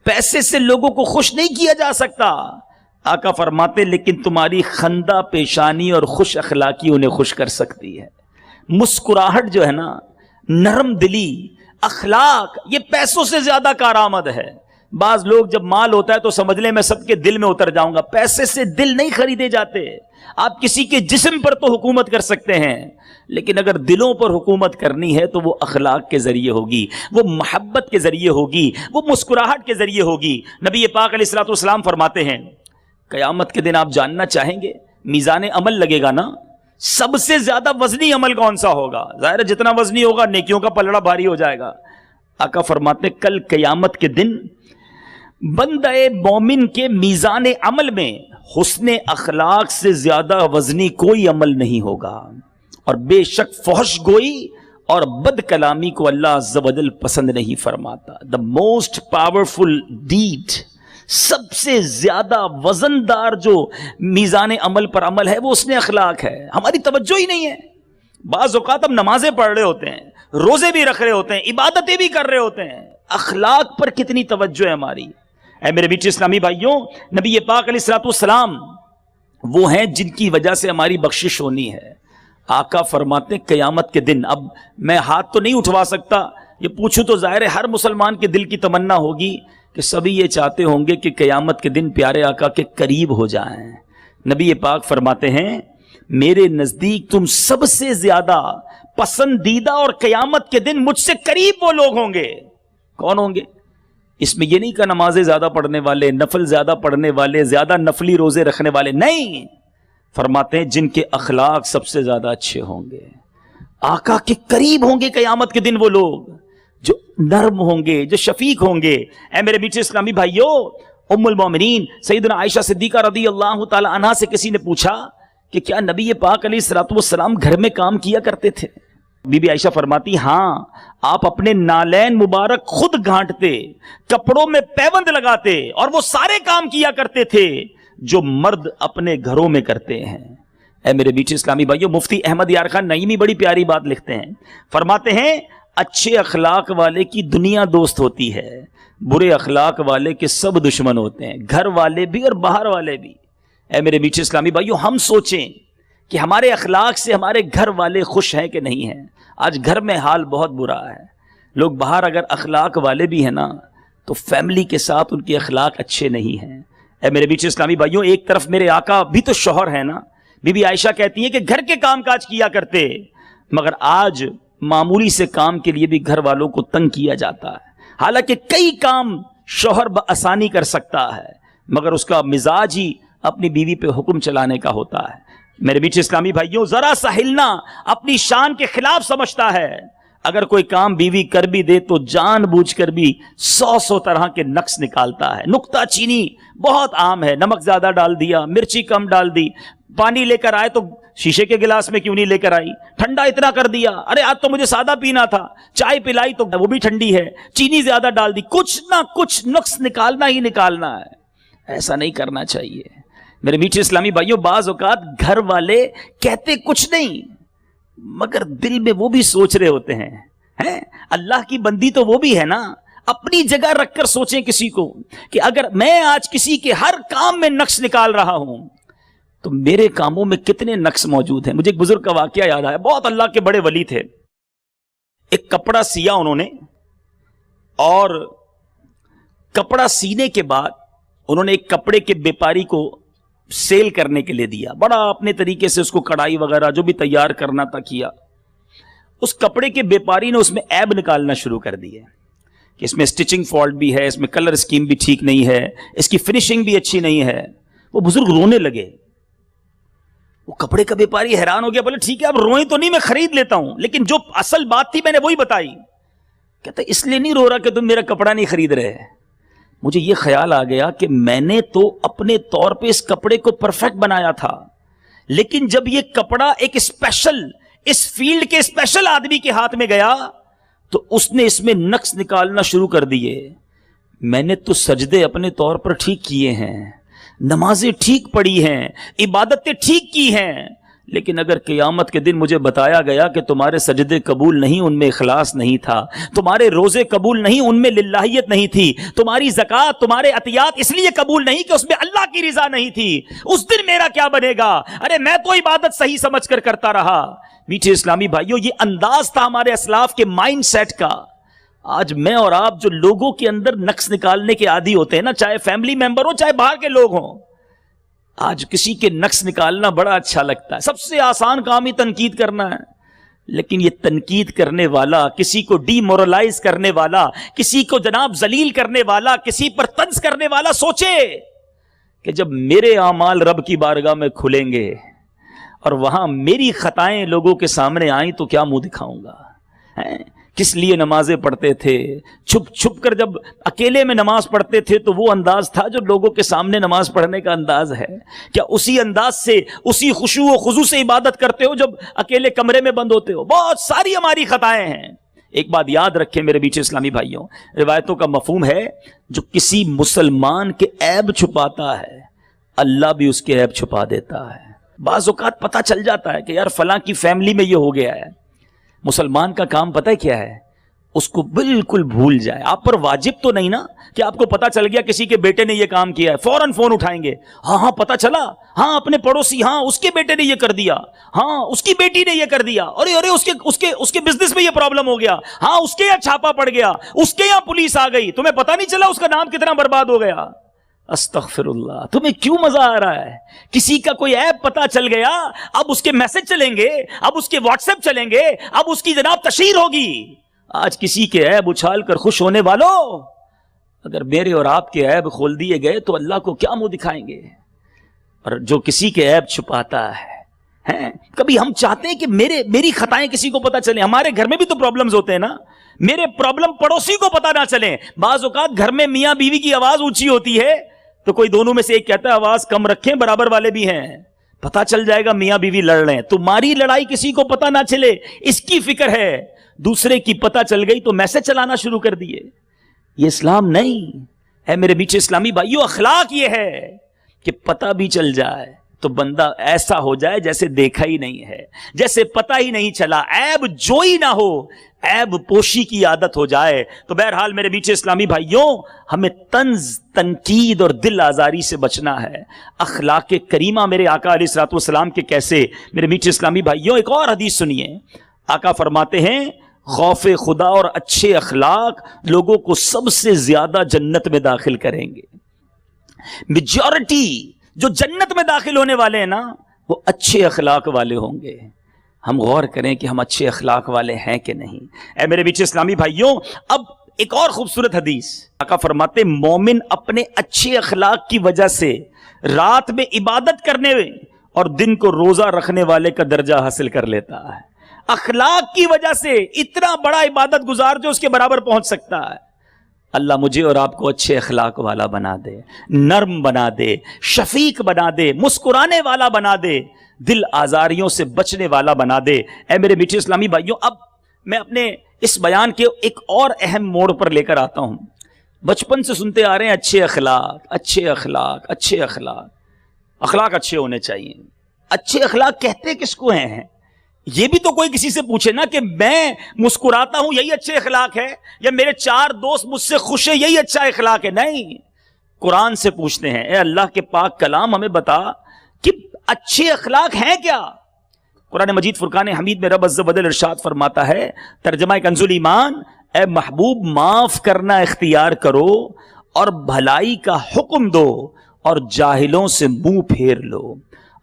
پیسے سے لوگوں کو خوش نہیں کیا جا سکتا۔ آقا فرماتے لیکن تمہاری خندہ پیشانی اور خوش اخلاقی انہیں خوش کر سکتی ہے۔ مسکراہٹ جو ہے نا، نرم دلی، اخلاق، یہ پیسوں سے زیادہ کارآمد ہے۔ بعض لوگ جب مال ہوتا ہے تو سمجھ لیں میں سب کے دل میں اتر جاؤں گا، پیسے سے دل نہیں خریدے جاتے۔ آپ کسی کے جسم پر تو حکومت کر سکتے ہیں، لیکن اگر دلوں پر حکومت کرنی ہے تو وہ اخلاق کے ذریعے ہوگی، وہ محبت کے ذریعے ہوگی، وہ مسکراہٹ کے ذریعے ہوگی۔ نبی پاک علیہ الصلوۃ والسلام فرماتے ہیں قیامت کے دن آپ جاننا چاہیں گے میزان عمل لگے گا نا، سب سے زیادہ وزنی عمل کون سا ہوگا؟ ظاہر ہے جتنا وزنی ہوگا نیکیوں کا پلڑا بھاری ہو جائے گا۔ آقا فرماتے کل قیامت کے دن بندہ مومن کے میزان عمل میں حسن اخلاق سے زیادہ وزنی کوئی عمل نہیں ہوگا، اور بے شک فحش گوئی اور بد کلامی کو اللہ عز و جل پسند نہیں فرماتا۔ دا موسٹ پاورفل ڈیڈ، سب سے زیادہ وزندار جو میزان عمل پر عمل ہے وہ حسن اخلاق ہے۔ ہماری توجہ ہی نہیں ہے۔ بعض اوقات ہم نمازیں پڑھ رہے ہوتے ہیں، روزے بھی رکھ رہے ہوتے ہیں، عبادتیں بھی کر رہے ہوتے ہیں، اخلاق پر کتنی توجہ ہے ہماری؟ اے میرے بیچ اسلامی بھائیوں، نبی پاک علیہ الصلوۃ والسلام وہ ہیں جن کی وجہ سے ہماری بخشش ہونی ہے۔ آقا فرماتے ہیں قیامت کے دن، اب میں ہاتھ تو نہیں اٹھوا سکتا، یہ پوچھوں تو ظاہر ہے ہر مسلمان کے دل کی تمنا ہوگی کہ سبھی یہ چاہتے ہوں گے کہ قیامت کے دن پیارے آقا کے قریب ہو جائیں۔ نبی پاک فرماتے ہیں میرے نزدیک تم سب سے زیادہ پسندیدہ اور قیامت کے دن مجھ سے قریب وہ لوگ ہوں گے۔ کون ہوں گے؟ اس میں یہ نہیں کہ نمازیں زیادہ پڑھنے والے، نفل زیادہ پڑھنے والے، زیادہ نفلی روزے رکھنے والے، نہیں، فرماتے ہیں جن کے اخلاق سب سے زیادہ اچھے ہوں گے۔ آقا کے قریب ہوں گے قیامت کے دن وہ لوگ جو نرم ہوں گے، جو شفیق ہوں گے۔ اے میرے بیچ اسلامی بھائیوں، ام المومنین سیدنا عائشہ صدیقہ رضی اللہ تعالی عنہا سے کسی نے پوچھا کہ کیا نبی پاک علیہ الصلوۃ والسلام گھر میں کام کیا کرتے تھے؟ بی بی عائشہ فرماتی ہاں، آپ اپنے نالین مبارک خود گھانٹتے، کپڑوں میں پیوند لگاتے، اور وہ سارے کام کیا کرتے تھے جو مرد اپنے گھروں میں کرتے ہیں۔ اے میرے بیچ اسلامی بھائیوں، مفتی احمد یار خان نعیمی بڑی پیاری بات لکھتے ہیں، فرماتے ہیں اچھے اخلاق والے کی دنیا دوست ہوتی ہے، برے اخلاق والے کے سب دشمن ہوتے ہیں، گھر والے بھی اور باہر والے بھی۔ اے میرے بیچ اسلامی بھائیوں، ہم سوچیں کہ ہمارے اخلاق سے ہمارے گھر والے خوش ہیں کہ نہیں ہیں۔ آج گھر میں حال بہت برا ہے، لوگ باہر اگر اخلاق والے بھی ہیں نا تو فیملی کے ساتھ ان کے اخلاق اچھے نہیں ہیں۔ اے میرے بیچ اسلامی بھائیوں، ایک طرف میرے آقا بھی تو شوہر ہیں نا، بی بی عائشہ کہتی ہیں کہ گھر کے کام کاج کیا کرتے، مگر آج معمولی سے کام کے لیے بھی گھر والوں کو تنگ کیا جاتا ہے۔ حالانکہ کئی کام شوہر بآسانی کر سکتا ہے، مگر اس کا مزاج ہی اپنی بیوی پہ حکم چلانے کا ہوتا ہے۔ میرے بیچ اسلامی بھائیوں، ذرا سا ہلنا اپنی شان کے خلاف سمجھتا ہے۔ اگر کوئی کام بیوی کر بھی دے تو جان بوجھ کر بھی 100 طرح کے نقص نکالتا ہے۔ نکتہ چینی بہت عام ہے، نمک زیادہ ڈال دیا، مرچی کم ڈال دی، پانی لے کر آئے تو شیشے کے گلاس میں کیوں نہیں لے کر آئی، ٹھنڈا اتنا کر دیا، ارے آج تو مجھے سادہ پینا تھا، چائے پلائی تو وہ بھی ٹھنڈی ہے، چینی زیادہ ڈال دی، کچھ نہ کچھ نقص نکالنا ہی نکالنا ہے۔ ایسا نہیں کرنا چاہیے میرے میٹھے اسلامی بھائیوں۔ بعض اوقات گھر والے کہتے کچھ نہیں مگر دل میں وہ بھی سوچ رہے ہوتے ہیں۔ اللہ کی بندی تو وہ بھی ہے نا، اپنی جگہ رکھ کر سوچیں کسی کو کہ اگر میں آج کسی کے ہر کام میں نقص نکال رہا ہوں تو میرے کاموں میں کتنے نقص موجود ہیں۔ مجھے ایک بزرگ کا واقعہ یاد آیا، بہت اللہ کے بڑے ولی تھے۔ ایک کپڑا سیا انہوں نے، اور کپڑا سینے کے بعد انہوں نے ایک کپڑے کے بیپاری کو سیل کرنے کے لیے دیا، بڑا اپنے طریقے سے اس کو کڑھائی وغیرہ جو بھی تیار کرنا تھا کیا۔ اس کپڑے کے بیپاری نے اس میں عیب نکالنا شروع کر دیے کہ اس میں اسٹچنگ فالٹ بھی ہے، اس میں کلر اسکیم بھی ٹھیک نہیں ہے، اس کی فنیشنگ بھی اچھی نہیں ہے۔ وہ بزرگ رونے لگے۔ وہ کپڑے کا بیپاری حیران ہو گیا، بولے ٹھیک ہے اب روئیں تو نہیں، میں خرید لیتا ہوں، لیکن جو اصل بات تھی میں نے وہی بتائی۔ کہتا اس لیے نہیں رو رہا کہ تم میرا کپڑا نہیں خرید رہے۔ مجھے یہ خیال آ گیا کہ میں نے تو اپنے طور پہ اس کپڑے کو پرفیکٹ بنایا تھا، لیکن جب یہ کپڑا ایک اسپیشل، اس فیلڈ کے اسپیشل آدمی کے ہاتھ میں گیا تو اس نے اس میں نقص نکالنا شروع کر دیے۔ میں نے تو سجدے اپنے طور پر ٹھیک کیے ہیں، نمازیں ٹھیک پڑھی ہیں، عبادتیں ٹھیک کی ہیں، لیکن اگر قیامت کے دن مجھے بتایا گیا کہ تمہارے سجدے قبول نہیں، ان میں اخلاص نہیں تھا، تمہارے روزے قبول نہیں، ان میں للہیت نہیں تھی، تمہاری زکوٰۃ، تمہارے عطیات اس لیے قبول نہیں کہ اس میں اللہ کی رضا نہیں تھی، اس دن میرا کیا بنے گا؟ ارے میں تو عبادت صحیح سمجھ کر کرتا رہا۔ میٹھے اسلامی بھائیوں، یہ انداز تھا ہمارے اسلاف کے مائنڈ سیٹ کا۔ آج میں اور آپ جو لوگوں کے اندر نقص نکالنے کے عادی ہوتے ہیں نا، چاہے فیملی ممبر ہو چاہے باہر کے لوگ ہوں، آج کسی کے نقص نکالنا بڑا اچھا لگتا ہے۔ سب سے آسان کام ہی تنقید کرنا ہے، لیکن یہ تنقید کرنے والا، کسی کو ڈی مورلائز کرنے والا، کسی کو جناب ذلیل کرنے والا، کسی پر طنز کرنے والا سوچے کہ جب میرے اعمال رب کی بارگاہ میں کھلیں گے اور وہاں میری خطائیں لوگوں کے سامنے آئیں تو کیا منہ دکھاؤں گا؟ کس لیے نمازیں پڑھتے تھے؟ چھپ چھپ کر جب اکیلے میں نماز پڑھتے تھے تو وہ انداز تھا جو لوگوں کے سامنے نماز پڑھنے کا انداز ہے؟ کیا اسی انداز سے، اسی خشوع و خضوع سے عبادت کرتے ہو جب اکیلے کمرے میں بند ہوتے ہو؟ بہت ساری ہماری خطائیں ہیں۔ ایک بات یاد رکھیں میرے بیچ اسلامی بھائیوں، روایتوں کا مفہوم ہے جو کسی مسلمان کے عیب چھپاتا ہے اللہ بھی اس کے عیب چھپا دیتا ہے۔ بعض اوقات پتہ چل جاتا ہے کہ یار فلاں کی فیملی میں یہ ہو گیا ہے، مسلمان کا کام پتہ ہے کیا ہے؟ اس کو بالکل بھول جائے۔ آپ پر واجب تو نہیں نا کہ آپ کو پتا چل گیا کسی کے بیٹے نے یہ کام کیا ہے فوراً فون اٹھائیں گے، ہاں پتا چلا، ہاں اپنے پڑوسی، ہاں اس کے بیٹے نے یہ کر دیا، ہاں اس کی بیٹی نے یہ کر دیا، ارے اس کے بزنس میں یہ پرابلم ہو گیا، ہاں اس کے یہاں چھاپا پڑ گیا، اس کے یہاں پولیس آ گئی، تمہیں پتا نہیں چلا اس کا نام کتنا برباد ہو گیا۔ استغفر اللہ، تمہیں کیوں مزہ آ رہا ہے؟ کسی کا کوئی عیب پتا چل گیا، اب اس کے میسج چلیں گے، اب اس کے واٹس ایپ چلیں گے، اب اس کی جناب تشہیر ہوگی۔ آج کسی کے عیب اچھال کر خوش ہونے والوں، اگر میرے اور آپ کے عیب کھول دیے گئے تو اللہ کو کیا منہ دکھائیں گے؟ اور جو کسی کے عیب چھپاتا ہے، کبھی ہم چاہتے ہیں کہ میری خطائیں کسی کو پتا چلیں۔ ہمارے گھر میں بھی تو پرابلمز ہوتے ہیں نا، میرے پرابلم پڑوسی کو پتا نہ چلیں۔ بعض اوقات گھر میں میاں بیوی کی آواز اونچی ہوتی ہے تو کوئی دونوں میں سے ایک کہتا ہے آواز کم رکھیں، برابر والے بھی ہیں، پتا چل جائے گا میاں بیوی لڑ رہے ہیں۔ تمہاری لڑائی کسی کو پتا نہ چلے اس کی فکر ہے، دوسرے کی پتا چل گئی تو میسج چلانا شروع کر دیے۔ یہ اسلام نہیں ہے میرے بیچ اسلامی بھائیوں۔ اخلاق یہ ہے کہ پتا بھی چل جائے تو بندہ ایسا ہو جائے جیسے دیکھا ہی نہیں ہے، جیسے پتا ہی نہیں چلا، عیب جوئی نہ ہو، عیب پوشی کی عادت ہو جائے۔ تو بہرحال میرے بیچ اسلامی بھائیوں، ہمیں طنز، تنقید اور دل آزاری سے بچنا ہے۔ اخلاق کریمہ میرے آقا علیہ الصلوۃ والسلام کے کیسے؟ میرے بیچ اسلامی بھائیوں ایک اور حدیث سنیے۔ آقا فرماتے ہیں خوف خدا اور اچھے اخلاق لوگوں کو سب سے زیادہ جنت میں داخل کریں گے۔ میجورٹی جو جنت میں داخل ہونے والے ہیں نا، وہ اچھے اخلاق والے ہوں گے۔ ہم غور کریں کہ ہم اچھے اخلاق والے ہیں کہ نہیں۔ اے میرے بیچ اسلامی بھائیوں، اب ایک اور خوبصورت حدیث، آقا فرماتے مومن اپنے اچھے اخلاق کی وجہ سے رات میں عبادت کرنے اور دن کو روزہ رکھنے والے کا درجہ حاصل کر لیتا ہے۔ اخلاق کی وجہ سے اتنا بڑا عبادت گزار جو اس کے برابر پہنچ سکتا ہے۔ اللہ مجھے اور آپ کو اچھے اخلاق والا بنا دے، نرم بنا دے، شفیق بنا دے، مسکرانے والا بنا دے، دل آزاریوں سے بچنے والا بنا دے۔ اے میرے میٹھے اسلامی بھائیوں، اب میں اپنے اس بیان کے ایک اور اہم موڑ پر لے کر آتا ہوں۔ بچپن سے سنتے آ رہے ہیں اچھے اخلاق، اچھے اخلاق، اچھے اخلاق، اخلاق اچھے ہونے چاہیے۔ اچھے اخلاق کہتے کس کو ہیں؟ یہ بھی تو کوئی کسی سے پوچھے نا کہ میں مسکراتا ہوں یہی اچھے اخلاق ہے، یا میرے 4 دوست مجھ سے خوش ہیں یہی اچھا اخلاق ہے؟ نہیں، قرآن سے پوچھتے ہیں۔ اے اللہ کے پاک کلام ہمیں بتا کہ اچھے اخلاق ہیں کیا؟ قرآن مجید فرقان حمید میں رب عز و جل ارشاد فرماتا ہے، ترجمہ کنز ایمان، اے محبوب معاف کرنا اختیار کرو اور بھلائی کا حکم دو اور جاہلوں سے منہ پھیر لو۔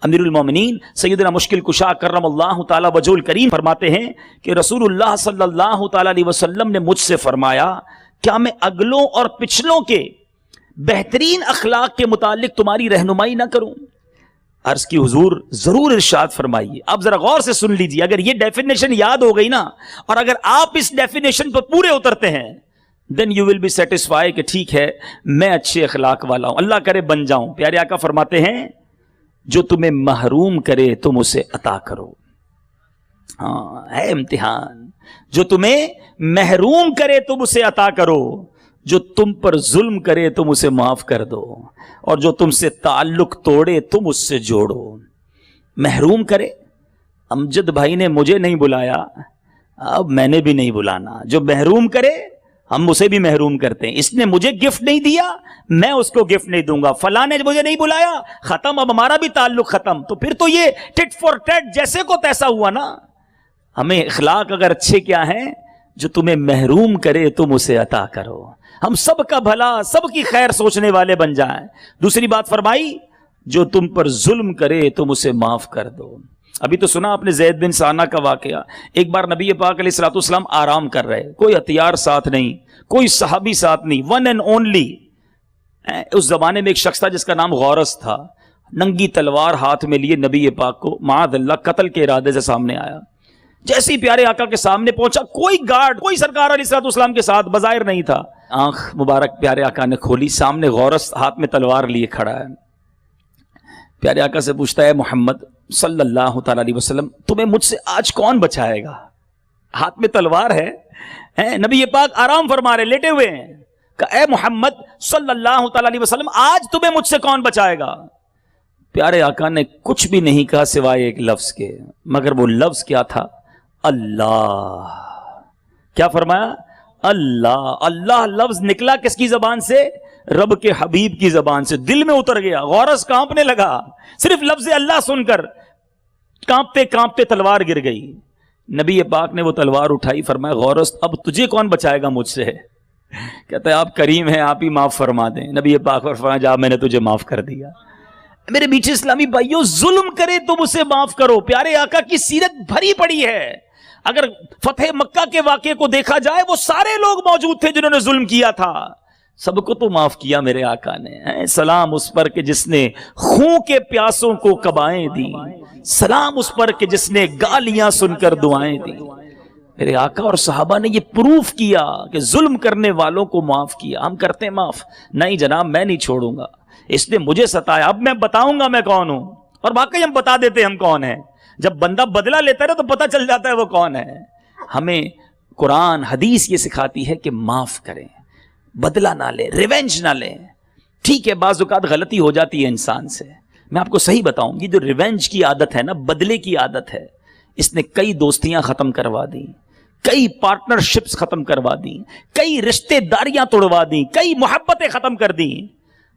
امیر المومنین سیدنا مشکل کشا کرم اللہ تعالی وجہہ الکریم فرماتے ہیں کہ رسول اللہ صلی اللہ تعالی علیہ وسلم نے مجھ سے فرمایا کیا میں اگلوں اور پچھلوں کے بہترین اخلاق کے متعلق تمہاری رہنمائی نہ کروں؟ عرض کی حضور ضرور ارشاد فرمائیے. اب ذرا غور سے سن لیجیے, اگر یہ ڈیفینیشن یاد ہو گئی نا اور اگر آپ اس ڈیفینیشن پر پورے اترتے ہیں then you will be satisfied کہ ٹھیک ہے میں اچھے اخلاق والا ہوں, اللہ کرے بن جاؤں. پیارے آقا فرماتے ہیں جو تمہیں محروم کرے تم اسے عطا کرو. ہاں ہے امتحان. جو تمہیں محروم کرے تم اسے عطا کرو, جو تم پر ظلم کرے تم اسے معاف کر دو, اور جو تم سے تعلق توڑے تم اس سے جوڑو. محروم کرے, امجد بھائی نے مجھے نہیں بلایا, اب میں نے بھی نہیں بلانا. جو محروم کرے ہم اسے بھی محروم کرتے ہیں. اس نے مجھے گفٹ نہیں دیا میں اس کو گفٹ نہیں دوں گا, فلاں نے مجھے نہیں بلایا, ختم, اب ہمارا بھی تعلق ختم. تو پھر تو یہ ٹٹ فور ٹیٹ جیسے کو تیسا ہوا نا. ہمیں اخلاق اگر اچھے کیا ہیں, جو تمہیں محروم کرے تم اسے عطا کرو. ہم سب کا بھلا سب کی خیر سوچنے والے بن جائیں. دوسری بات فرمائی جو تم پر ظلم کرے تم اسے معاف کر دو. ابھی تو سنا آپ نے زید بن سانہ کا واقعہ. ایک بار نبی پاک علیہ الصلوۃ والسلام آرام کر رہے, کوئی ہتھیار ساتھ نہیں, کوئی صحابی ساتھ نہیں, ون اینڈ اونلی. اس زمانے میں ایک شخص تھا جس کا نام غورث تھا, ننگی تلوار ہاتھ میں لیے نبی پاک کو معاذ اللہ قتل کے ارادے سے سامنے آیا. جیسے ہی پیارے آقا کے سامنے پہنچا, کوئی گارڈ, کوئی سرکار علیہ الصلوۃ والسلام کے ساتھ بظاہر نہیں تھا. آنکھ مبارک پیارے آقا نے کھولی, سامنے غورث ہاتھ میں تلوار لیے کھڑا ہے. پیارے آقا سے پوچھتا ہے محمد صلی اللہ تعالی علیہ وسلم تمہیں مجھ سے آج کون بچائے گا؟ ہاتھ میں تلوار ہے, نبی پاک آرام فرما رہے, لیٹے ہوئے ہیں. کہ اے محمد صلی اللہ تعالی علیہ وسلم آج تمہیں مجھ سے کون بچائے گا؟ پیارے آقا نے کچھ بھی نہیں کہا سوائے ایک لفظ کے, مگر وہ لفظ کیا تھا؟ اللہ. کیا فرمایا؟ اللہ. اللہ لفظ نکلا کس کی زبان سے؟ رب کے حبیب کی زبان سے. دل میں اتر گیا, غورث کانپنے لگا صرف لفظ اللہ سن کر. کانپتے کانپتے تلوار گر گئی. نبی پاک نے وہ تلوار اٹھائی, فرمایا غورث اب تجھے کون بچائے گا مجھ سے؟ کہتا ہے آپ کریم ہیں, آپ ہی معاف فرما دیں. نبی پاک فرمایا جا میں نے تجھے معاف کر دیا. میرے میٹھے اسلامی بھائیوں, ظلم کرے تم اسے معاف کرو. پیارے آقا کی سیرت بھری پڑی ہے. اگر فتح مکہ کے واقعے کو دیکھا جائے, وہ سارے لوگ موجود تھے جنہوں نے ظلم کیا تھا, سب کو تو معاف کیا میرے آقا نے. سلام اس پر کہ جس نے خون کے پیاسوں کو کبائیں دی, سلام اس پر کہ جس نے گالیاں سن کر دعائیں دی. میرے آقا اور صحابہ نے یہ پروف کیا کہ ظلم کرنے والوں کو معاف کیا. ہم کرتے ہیں معاف؟ نہیں جناب, میں نہیں چھوڑوں گا, اس نے مجھے ستایا, اب میں بتاؤں گا میں کون ہوں. اور واقعی ہم بتا دیتے ہیں ہم کون ہیں. جب بندہ بدلہ لیتا ہے تو پتہ چل جاتا ہے وہ کون ہے. ہمیں قرآن حدیث یہ سکھاتی ہے کہ معاف کریں, بدلہ نہ لیں, ریونج نہ لیں. ٹھیک ہے بعض اوقات غلطی ہو جاتی ہے انسان سے. میں آپ کو صحیح بتاؤں, یہ جو ریونج کی عادت ہے نا, بدلے کی عادت ہے, اس نے کئی دوستیاں ختم کروا دی, کئی پارٹنرشپس ختم کروا دی, کئی رشتے داریاں توڑوا دی, کئی محبتیں ختم کر دی.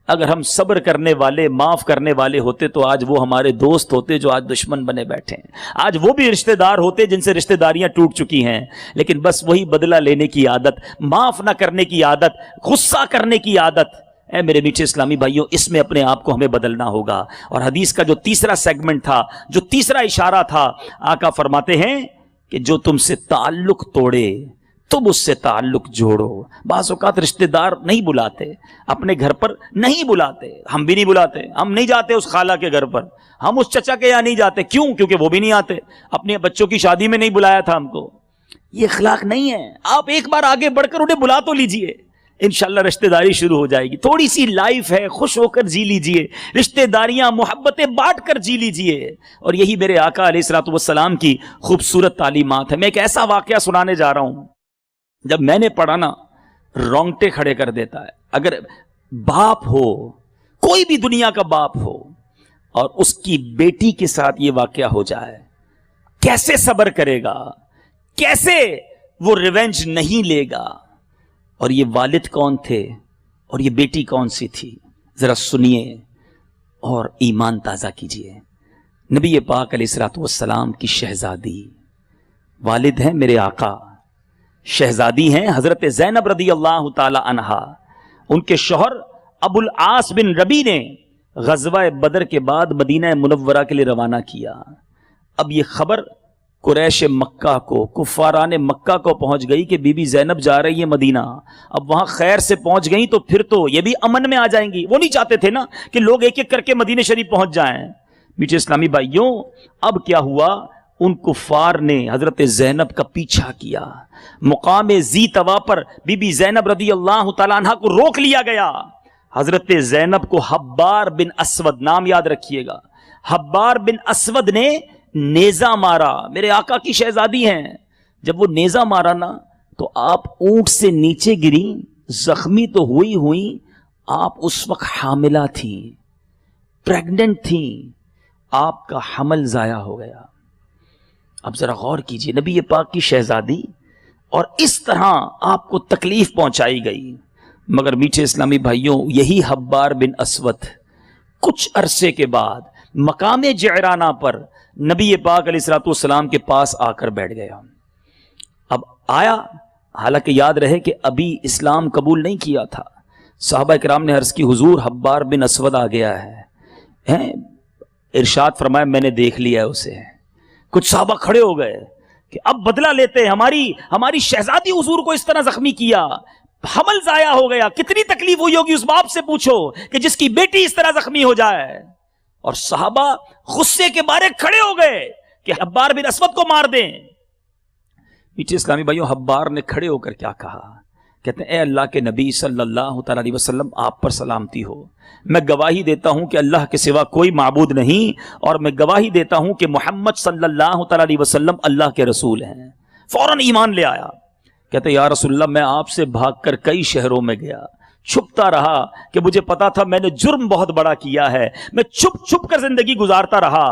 اگر ہم صبر کرنے والے, معاف کرنے والے ہوتے تو آج وہ ہمارے دوست ہوتے جو آج دشمن بنے بیٹھے ہیں. آج وہ بھی رشتہ دار ہوتے جن سے رشتہ داریاں ٹوٹ چکی ہیں. لیکن بس وہی بدلہ لینے کی عادت, معاف نہ کرنے کی عادت, غصہ کرنے کی عادت. اے میرے میٹھے اسلامی بھائیوں, اس میں اپنے آپ کو ہمیں بدلنا ہوگا. اور حدیث کا جو تیسرا سیگمنٹ تھا, جو تیسرا اشارہ تھا, آقا فرماتے ہیں کہ جو تم سے تعلق توڑے تم اس سے تعلق جوڑو. بعض اوقات رشتہ دار نہیں بلاتے, اپنے گھر پر نہیں بلاتے, ہم بھی نہیں بلاتے, ہم نہیں جاتے اس خالہ کے گھر پر, ہم اس چچا کے یہاں نہیں جاتے. کیوں؟ کیونکہ وہ بھی نہیں آتے. اپنے بچوں کی شادی میں نہیں بلایا تھا ہم کو. یہ اخلاق نہیں ہے. آپ ایک بار آگے بڑھ کر انہیں بلا تو لیجئے, انشاءاللہ رشتہ داری شروع ہو جائے گی. تھوڑی سی لائف ہے, خوش ہو کر جی لیجئے, رشتہ داریاں محبتیں بانٹ کر جی لیجئے. اور یہی میرے آقا علیہ الصلوۃ والسلام کی خوبصورت تعلیمات ہے. میں ایک ایسا واقعہ سنانے جا رہا ہوں, جب میں نے پڑھا نا رونگٹے کھڑے کر دیتا ہے. اگر باپ ہو, کوئی بھی دنیا کا باپ ہو, اور اس کی بیٹی کے ساتھ یہ واقعہ ہو جائے, کیسے صبر کرے گا, کیسے وہ ریونج نہیں لے گا. اور یہ والد کون تھے اور یہ بیٹی کون سی تھی, ذرا سنیے اور ایمان تازہ کیجئے. نبی پاک علیہ الصلوۃ والسلام کی شہزادی, والد ہیں میرے آقا, شہزادی ہیں حضرت زینب رضی اللہ تعالی عنہا. ان کے شوہر ابو العاص بن ربی نے غزوہ بدر کے بعد مدینہ منورہ کے لیے روانہ کیا۔ اب یہ خبر قریش مکہ کو، کفاران مکہ کو پہنچ گئی کہ بی بی زینب جا رہی ہے مدینہ۔ اب وہاں خیر سے پہنچ گئی تو پھر تو یہ بھی امن میں آ جائیں گی۔ وہ نہیں چاہتے تھے نا کہ لوگ ایک ایک کر کے مدینہ شریف پہنچ جائیں۔ میٹھے اسلامی بھائیوں، اب کیا ہوا، ان کفار نے حضرت زینب کا پیچھا کیا۔ مقام ذی طوا پر بی بی زینب رضی اللہ تعالیٰ عنہ کو روک لیا گیا۔ حضرت زینب کو حبار بن اسود، نام یاد رکھیے گا، حبار بن اسود نے نیزہ مارا۔ میرے آقا کی شہزادی ہیں، جب وہ نیزہ مارا نا تو آپ اونٹ سے نیچے گری، زخمی تو ہوئی آپ اس وقت حاملہ تھیں، پریگننٹ تھیں، آپ کا حمل ضائع ہو گیا۔ اب ذرا غور کیجئے، نبی پاک کی شہزادی، اور اس طرح آپ کو تکلیف پہنچائی گئی۔ مگر میٹھے اسلامی بھائیوں، یہی حبار بن اسود کچھ عرصے کے بعد مقام جعرانہ پر نبی پاک علیہ الصلوۃ والسلام کے پاس آ کر بیٹھ گیا۔ اب آیا، حالانکہ یاد رہے کہ ابھی اسلام قبول نہیں کیا تھا۔ صحابہ کرام نے عرض کی، حضور حبار بن اسود آ گیا ہے۔ ارشاد فرمایا، میں نے دیکھ لیا ہے اسے۔ کچھ صحابہ کھڑے ہو گئے کہ اب بدلہ لیتے ہیں، ہماری شہزادی حضور کو اس طرح زخمی کیا، حمل ضائع ہو گیا، کتنی تکلیف ہوئی ہوگی اس باپ سے پوچھو کہ جس کی بیٹی اس طرح زخمی ہو جائے۔ اور صحابہ غصے کے مارے کھڑے ہو گئے کہ حبار بن اسود کو مار دیں۔ میٹھے اسلامی بھائیوں، حبار نے کھڑے ہو کر کیا کہا؟ کہتے ہیں، اے اللہ کے نبی صلی اللہ تعالیٰ علیہ وسلم، آپ پر سلامتی ہو، میں گواہی دیتا ہوں کہ اللہ کے سوا کوئی معبود نہیں، اور میں گواہی دیتا ہوں کہ محمد صلی اللہ تعالیٰ علیہ وسلم اللہ کے رسول ہیں۔ فوراً ایمان لے آیا۔ کہتے ہیں، یا رسول اللہ، میں آپ سے بھاگ کر کئی شہروں میں گیا، چھپتا رہا کہ مجھے پتا تھا میں نے جرم بہت بڑا کیا ہے، میں چھپ کر زندگی گزارتا رہا،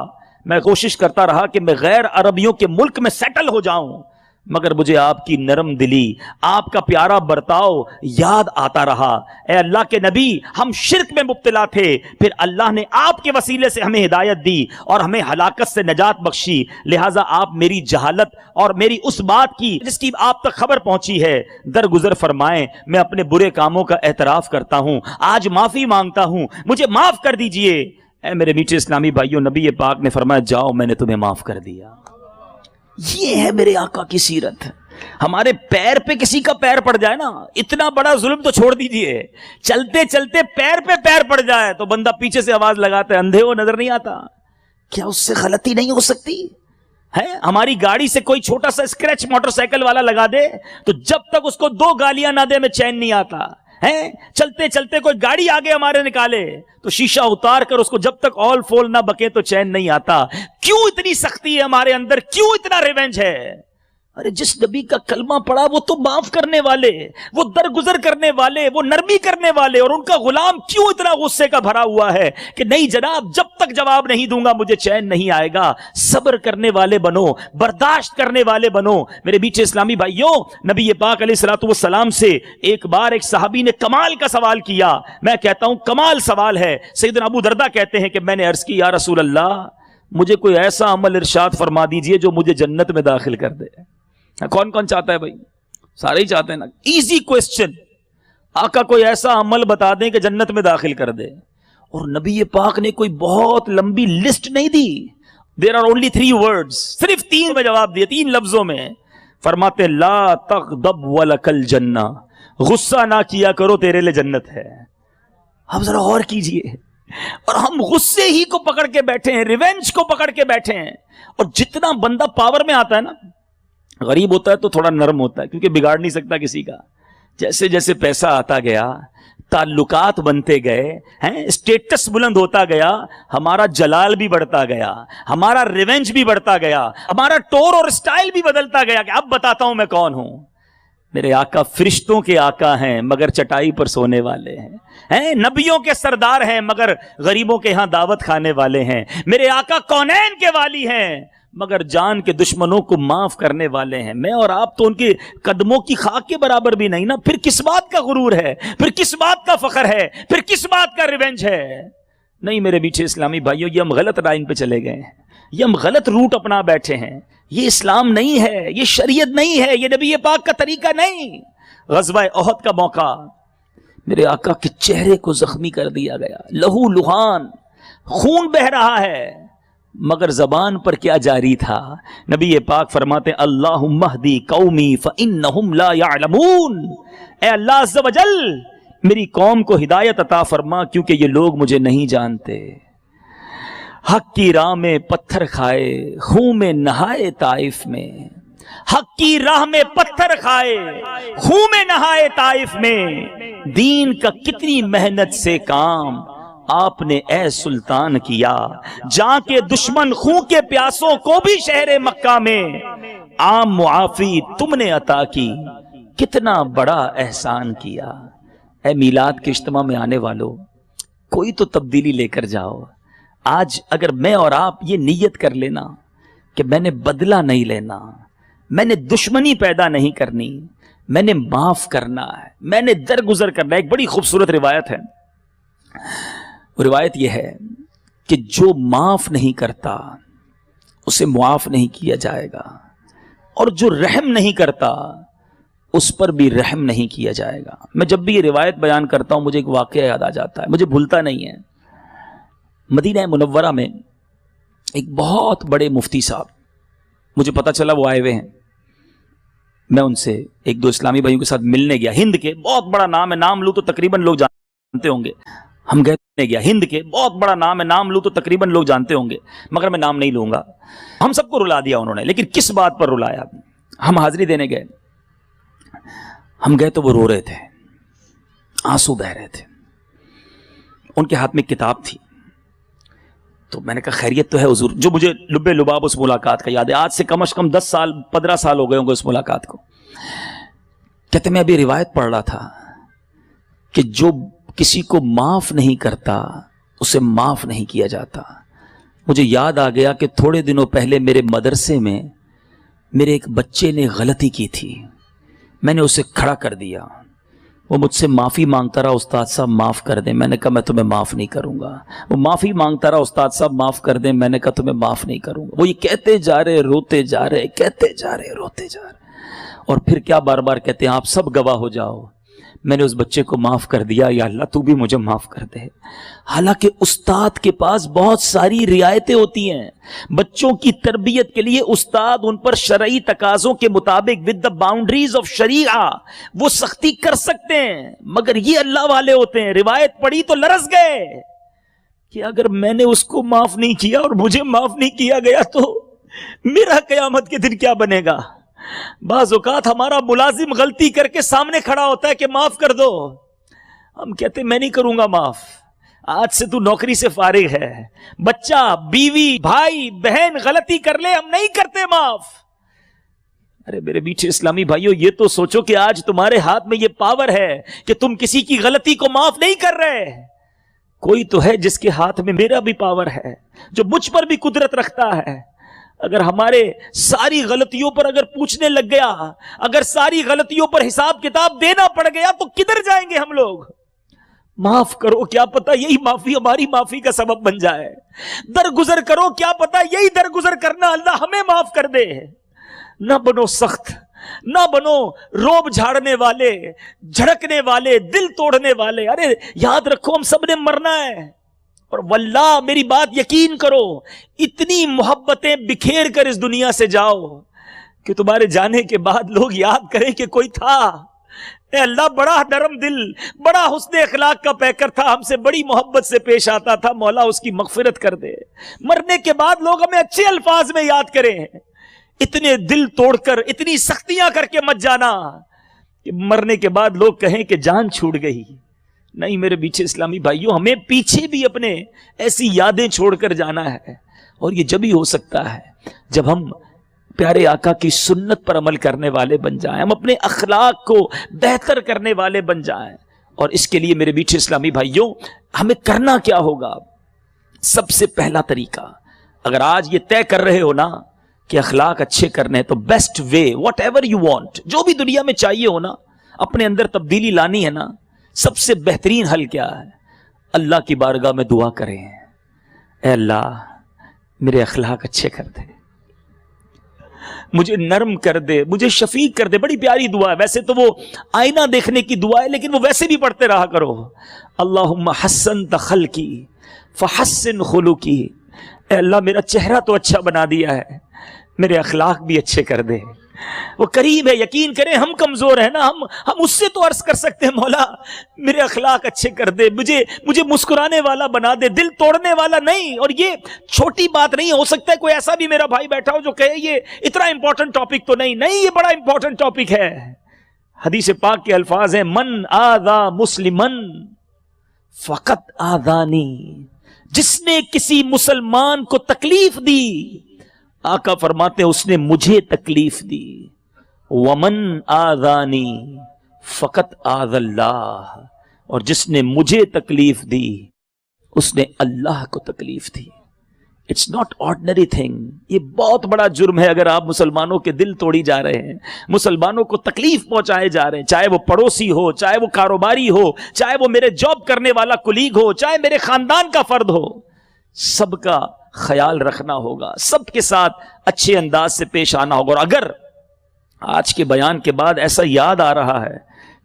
میں کوشش کرتا رہا کہ میں غیر عربیوں کے ملک میں سیٹل ہو جاؤں، مگر مجھے آپ کی نرم دلی، آپ کا پیارا برتاؤ یاد آتا رہا۔ اے اللہ کے نبی، ہم شرک میں مبتلا تھے، پھر اللہ نے آپ کے وسیلے سے ہمیں ہدایت دی اور ہمیں ہلاکت سے نجات بخشی، لہٰذا آپ میری جہالت اور میری اس بات کی جس کی آپ تک خبر پہنچی ہے درگزر فرمائیں۔ میں اپنے برے کاموں کا اعتراف کرتا ہوں، آج معافی مانگتا ہوں، مجھے معاف کر دیجئے۔ اے میرے میٹھے اسلامی بھائیوں، نبی پاک نے فرمایا، جاؤ، میں نے تمہیں معاف کر دیا۔ یہ ہے میرے آقا کی سیرت۔ ہمارے پیر پہ کسی کا پیر پڑ جائے نا، اتنا بڑا ظلم تو چھوڑ دیجئے، چلتے چلتے پیر پہ پیر پڑ جائے تو بندہ پیچھے سے آواز لگاتا ہے، اندھے ہو نظر نہیں آتا، کیا اس سے غلطی نہیں ہو سکتی ہے؟ ہماری گاڑی سے کوئی چھوٹا سا اسکریچ موٹر سائیکل والا لگا دے تو جب تک اس کو 2 گالیاں نہ دے میں چین نہیں آتا ہے۔ چلتے چلتے کوئی گاڑی آگے ہمارے نکالے تو شیشہ اتار کر اس کو جب تک آل فول نہ بکے تو چین نہیں آتا۔ کیوں اتنی سختی ہے ہمارے اندر؟ کیوں اتنا ریونج ہے؟ ارے جس نبی کا کلمہ پڑا وہ تو معاف کرنے والے، وہ درگزر کرنے والے، وہ نرمی کرنے والے، اور ان کا غلام کیوں اتنا غصے کا بھرا ہوا ہے کہ نہیں جناب، جب تک جواب نہیں دوں گا مجھے چین نہیں آئے گا۔ صبر کرنے والے بنو، برداشت کرنے والے بنو۔ میرے میٹھے اسلامی بھائیوں، نبی پاک علیہ الصلوۃ والسلام سے ایک بار ایک صحابی نے کمال کا سوال کیا، میں کہتا ہوں کمال سوال ہے۔ سیدنا ابو دردہ کہتے ہیں کہ میں نے عرض کی، یا رسول اللہ، مجھے کوئی ایسا عمل ارشاد فرما دیجئے جو مجھے جنت میں داخل کر دے۔ کون کون چاہتا ہے بھائی؟ سارے ہی چاہتے ہیں نا۔ ایزی کوسچن، آقا کوئی ایسا عمل بتا دیں کہ جنت میں داخل کر دے۔ اور نبی پاک نے کوئی بہت لمبی لسٹ نہیں دی، دیر آر اونلی 3 words، صرف 3 میں جواب دیے، 3 لفظوں میں۔ فرماتے، لا تغضب ولک الجنہ، غصہ نہ کیا کرو، تیرے لیے جنت ہے۔ اب ذرا غور کیجئے، اور ہم غصے ہی کو پکڑ کے بیٹھے ہیں، ریونج کو پکڑ کے بیٹھے ہیں۔ اور جتنا بندہ پاور میں آتا ہے نا، غریب ہوتا ہے تو تھوڑا نرم ہوتا ہے کیونکہ بگاڑ نہیں سکتا کسی کا۔ جیسے جیسے پیسہ آتا گیا، تعلقات بنتے گئے ہیں، اسٹیٹس بلند ہوتا گیا، ہمارا جلال بھی بڑھتا گیا، ہمارا ریونج بھی بڑھتا گیا، ہمارا ٹور اور اسٹائل بھی بدلتا گیا کہ اب بتاتا ہوں میں کون ہوں۔ میرے آقا فرشتوں کے آقا ہیں مگر چٹائی پر سونے والے ہیں، نبیوں کے سردار ہیں مگر غریبوں کے ہاں دعوت کھانے والے ہیں۔ میرے آقا کونین کے والی ہیں مگر جان کے دشمنوں کو معاف کرنے والے ہیں۔ میں اور آپ تو ان کے قدموں کی خاک کے برابر بھی نہیں نا، پھر کس بات کا غرور ہے؟ پھر کس بات کا فخر ہے؟ پھر کس بات کا ریونج ہے؟ نہیں میرے میٹھے اسلامی بھائیوں، یہ ہم غلط لائن پہ چلے گئے ہیں، یہ ہم غلط روٹ اپنا بیٹھے ہیں۔ یہ اسلام نہیں ہے، یہ شریعت نہیں ہے، یہ نبی پاک کا طریقہ نہیں۔ غزوہ احد کا موقع، میرے آقا کے چہرے کو زخمی کر دیا گیا، لہو لہان، خون بہ رہا ہے، مگر زبان پر کیا جاری تھا؟ نبی پاک فرماتے اللہم اہدی قومی فانہم لا یعلمون، اے اللہ عز و جل میری قوم کو ہدایت عطا فرما کیونکہ یہ لوگ مجھے نہیں جانتے۔ حق کی راہ میں پتھر کھائے، خون میں نہائے طائف میں، حق کی راہ میں پتھر کھائے، خون میں نہائے طائف میں، دین کا کتنی محنت سے کام آپ نے اے سلطان کیا، جہاں کے دشمن خون کے پیاسوں کو بھی شہر مکہ میں عام معافی تم نے عطا کی، کتنا بڑا احسان کیا۔ اے میلاد کے اجتماع میں آنے والوں، کوئی تو تبدیلی لے کر جاؤ۔ آج اگر میں اور آپ یہ نیت کر لینا کہ میں نے بدلہ نہیں لینا، میں نے دشمنی پیدا نہیں کرنی، میں نے معاف کرنا ہے، میں نے درگزر کرنا ہے۔ ایک بڑی خوبصورت روایت ہے، وہ روایت یہ ہے کہ جو معاف نہیں کرتا اسے معاف نہیں کیا جائے گا، اور جو رحم نہیں کرتا اس پر بھی رحم نہیں کیا جائے گا۔ میں جب بھی یہ روایت بیان کرتا ہوں مجھے ایک واقعہ یاد آ جاتا ہے، مجھے بھولتا نہیں ہے۔ مدینہ منورہ میں ایک بہت بڑے مفتی صاحب، مجھے پتا چلا وہ آئے ہوئے ہیں، میں ان سے ایک دو اسلامی بھائیوں کے ساتھ ملنے گیا۔ ہند کے بہت بڑا نام ہے، نام لوں تو تقریباً لوگ جانتے ہوں گے۔ ہم گئے گیا ہند کے، بہت بڑا نام ہے، نام لوں تو تقریباً لوگ جانتے ہوں گے، مگر میں نام نہیں لوں گا۔ ہم سب کو رلا دیا انہوں نے، لیکن کس بات پر رلایا؟ ہم حاضری دینے گئے، ہم گئے تو وہ رو رہے تھے، آنسو بہ رہے تھے، ان کے ہاتھ میں کتاب تھی۔ تو میں نے کہا خیریت تو ہے حضور؟ جو مجھے لبے لباب اس ملاقات کا یاد ہے، آج سے کم از کم 10 سال 15 سال ہو گئے ہوں گے اس ملاقات کو۔ کہتے میں ابھی روایت پڑھ رہا تھا کہ جو کسی کو معاف نہیں کرتا اسے معاف نہیں کیا جاتا۔ مجھے یاد آ گیا کہ تھوڑے دنوں پہلے میرے مدرسے میں میرے ایک بچے نے غلطی کی تھی، میں نے اسے کھڑا کر دیا، وہ مجھ سے معافی مانگتا رہا، استاد صاحب معاف کر دیں۔ میں نے کہا میں تمہیں معاف نہیں کروں گا۔ وہ معافی مانگتا رہا، استاد صاحب معاف کر دیں۔ میں نے کہا تمہیں معاف نہیں کروں گا۔ وہ یہ کہتے جا رہے، روتے جا رہے، کہتے جا رہے، روتے جا رہے، اور پھر کیا بار بار کہتے ہیں آپ سب گواہ ہو جاؤ، میں نے اس بچے کو معاف کر دیا، یا اللہ تو بھی مجھے معاف کر دے۔ حالانکہ استاد کے پاس بہت ساری رعایتیں ہوتی ہیں، بچوں کی تربیت کے لیے استاد ان پر شرعی تقاضوں کے مطابق ود دا باؤنڈریز آف شریعہ وہ سختی کر سکتے ہیں، مگر یہ اللہ والے ہوتے ہیں، روایت پڑھی تو لرز گئے کہ اگر میں نے اس کو معاف نہیں کیا اور مجھے معاف نہیں کیا گیا تو میرا قیامت کے دن کیا بنے گا۔ بعض اوقات ہمارا ملازم غلطی کر کے سامنے کھڑا ہوتا ہے کہ معاف کر دو، ہم کہتے میں نہیں کروں گا معاف، آج سے تو نوکری سے فارغ ہے۔ بچہ، بیوی، بھائی، بہن غلطی کر لے، ہم نہیں کرتے معاف۔ ارے میرے میٹھے اسلامی بھائیوں، یہ تو سوچو کہ آج تمہارے ہاتھ میں یہ پاور ہے کہ تم کسی کی غلطی کو معاف نہیں کر رہے۔ کوئی تو ہے جس کے ہاتھ میں میرا بھی پاور ہے، جو مجھ پر بھی قدرت رکھتا ہے۔ اگر ہمارے ساری غلطیوں پر اگر پوچھنے لگ گیا، اگر ساری غلطیوں پر حساب کتاب دینا پڑ گیا تو کدھر جائیں گے ہم لوگ؟ معاف کرو، کیا پتا یہی معافی ہماری معافی کا سبب بن جائے۔ درگزر کرو، کیا پتا یہی درگزر کرنا اللہ ہمیں معاف کر دے۔ نہ بنو سخت، نہ بنو روب جھاڑنے والے، جھڑکنے والے، دل توڑنے والے۔ ارے یاد رکھو ہم سب نے مرنا ہے، اور واللہ میری بات یقین کرو، اتنی محبتیں بکھیر کر اس دنیا سے جاؤ کہ تمہارے جانے کے بعد لوگ یاد کریں کہ کوئی تھا، اے اللہ بڑا نرم دل، بڑا حسن اخلاق کا پیکر تھا، ہم سے بڑی محبت سے پیش آتا تھا، مولا اس کی مغفرت کر دے۔ مرنے کے بعد لوگ ہمیں اچھے الفاظ میں یاد کریں، اتنے دل توڑ کر، اتنی سختیاں کر کے مت جانا کہ مرنے کے بعد لوگ کہیں کہ جان چھوٹ گئی۔ نہیں میرے پیچھے اسلامی بھائیوں، ہمیں پیچھے بھی اپنے ایسی یادیں چھوڑ کر جانا ہے، اور یہ جب ہی ہو سکتا ہے جب ہم پیارے آقا کی سنت پر عمل کرنے والے بن جائیں، ہم اپنے اخلاق کو بہتر کرنے والے بن جائیں۔ اور اس کے لیے میرے پیچھے اسلامی بھائیوں ہمیں کرنا کیا ہوگا؟ سب سے پہلا طریقہ، اگر آج یہ طے کر رہے ہو نا کہ اخلاق اچھے کرنے تو best way, what ever you want, جو بھی دنیا میں چاہیے ہو نا، اپنے اندر تبدیلی لانی ہے نا، سب سے بہترین حل کیا ہے؟ اللہ کی بارگاہ میں دعا کریں، اے اللہ میرے اخلاق اچھے کر دے، مجھے نرم کر دے، مجھے شفیق کر دے. بڑی پیاری دعا ہے، ویسے تو وہ آئینہ دیکھنے کی دعا ہے، لیکن وہ ویسے بھی پڑھتے رہا کرو. اللہم حسنت خلقی فحسن خلقی. اے اللہ میرا چہرہ تو اچھا بنا دیا ہے، میرے اخلاق بھی اچھے کر دے. وہ قریب ہے، یقین کریں ہم کمزور ہیں نا، ہم اس سے تو عرض کر سکتے ہیں مولا میرے اخلاق اچھے کر دے، مجھے مسکرانے والا بنا دے، دل توڑنے والا نہیں. اور یہ چھوٹی بات نہیں، ہو سکتا ہے کوئی ایسا بھی میرا بھائی بیٹھا ہو جو کہے یہ اتنا امپورٹنٹ ٹاپک تو نہیں، یہ بڑا امپورٹنٹ ٹاپک ہے. حدیث پاک کے الفاظ ہیں من آذا مسلمن فقط آذانی. جس نے کسی مسلمان کو تکلیف دی، آقا فرماتے ہیں اس نے مجھے تکلیف دی. ومن آذانی فقط آذ اللہ. اور جس نے مجھے تکلیف دی اس نے اللہ کو تکلیف دی. It's not ordinary thing. یہ بہت بڑا جرم ہے اگر آپ مسلمانوں کے دل توڑی جا رہے ہیں، مسلمانوں کو تکلیف پہنچائے جا رہے ہیں، چاہے وہ پڑوسی ہو، چاہے وہ کاروباری ہو، چاہے وہ میرے جاب کرنے والا کلیگ ہو، چاہے میرے خاندان کا فرد ہو. سب کا خیال رکھنا ہوگا، سب کے ساتھ اچھے انداز سے پیش آنا ہوگا. اور اگر آج کے بیان کے بعد ایسا یاد آ رہا ہے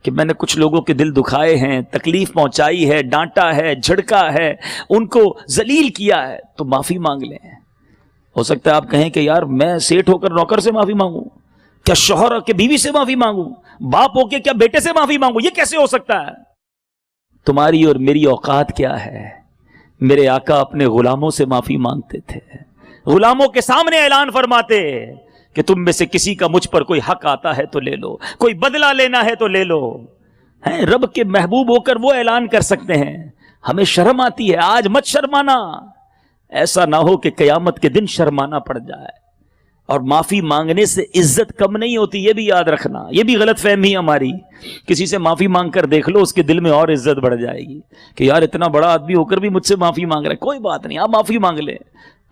کہ میں نے کچھ لوگوں کے دل دکھائے ہیں، تکلیف پہنچائی ہے، ڈانٹا ہے، جھڑکا ہے، ان کو ذلیل کیا ہے، تو معافی مانگ لیں. ہو سکتا ہے آپ کہیں کہ یار میں سیٹ ہو کر نوکر سے معافی مانگوں، کیا شوہر کے بیوی سے معافی مانگوں، باپ ہو کے کیا بیٹے سے معافی مانگوں، یہ کیسے ہو سکتا ہے؟ تمہاری اور میری اوقات کیا ہے؟ میرے آقا اپنے غلاموں سے معافی مانگتے تھے، غلاموں کے سامنے اعلان فرماتے کہ تم میں سے کسی کا مجھ پر کوئی حق آتا ہے تو لے لو، کوئی بدلہ لینا ہے تو لے لو. رب کے محبوب ہو کر وہ اعلان کر سکتے ہیں. ہمیں شرم آتی ہے، آج مت شرمانا، ایسا نہ ہو کہ قیامت کے دن شرمانا پڑ جائے. اور معافی مانگنے سے عزت کم نہیں ہوتی، یہ بھی یاد رکھنا. یہ بھی غلط فہمی ہماری. کسی سے معافی مانگ کر دیکھ لو، اس کے دل میں اور عزت بڑھ جائے گی کہ یار اتنا بڑا آدمی ہو کر بھی مجھ سے معافی مانگ رہا ہے. کوئی بات نہیں، آپ معافی مانگ لیں،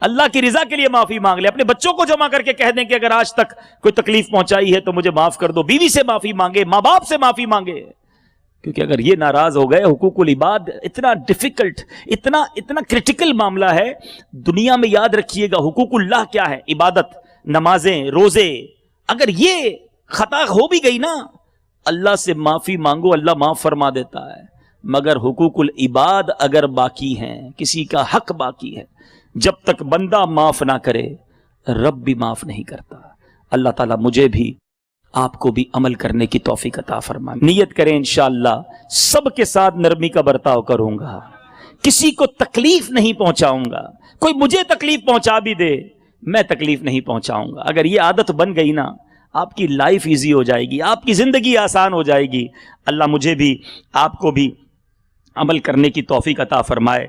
اللہ کی رضا کے لیے معافی مانگ لیں. اپنے بچوں کو جمع کر کے کہہ دیں کہ اگر آج تک کوئی تکلیف پہنچائی ہے تو مجھے معاف کر دو. بیوی سے معافی مانگے، ماں باپ سے معافی مانگے، کیونکہ اگر یہ ناراض ہو گئے، حقوق العباد اتنا ڈیفیکلٹ، اتنا کرٹیکل معاملہ ہے دنیا میں. یاد رکھیے گا حقوق اللہ کیا ہے، عبادت، نمازیں، روزے. اگر یہ خطا ہو بھی گئی نا، اللہ سے معافی مانگو، اللہ معاف فرما دیتا ہے. مگر حقوق العباد اگر باقی ہیں، کسی کا حق باقی ہے، جب تک بندہ معاف نہ کرے رب بھی معاف نہیں کرتا. اللہ تعالیٰ مجھے بھی آپ کو بھی عمل کرنے کی توفیق عطا فرمائے. نیت کریں انشاءاللہ سب کے ساتھ نرمی کا برتاؤ کروں گا، کسی کو تکلیف نہیں پہنچاؤں گا. کوئی مجھے تکلیف پہنچا بھی دے میں تکلیف نہیں پہنچاؤں گا. اگر یہ عادت بن گئی نا، آپ کی لائف ایزی ہو جائے گی، آپ کی زندگی آسان ہو جائے گی. اللہ مجھے بھی آپ کو بھی عمل کرنے کی توفیق عطا فرمائے.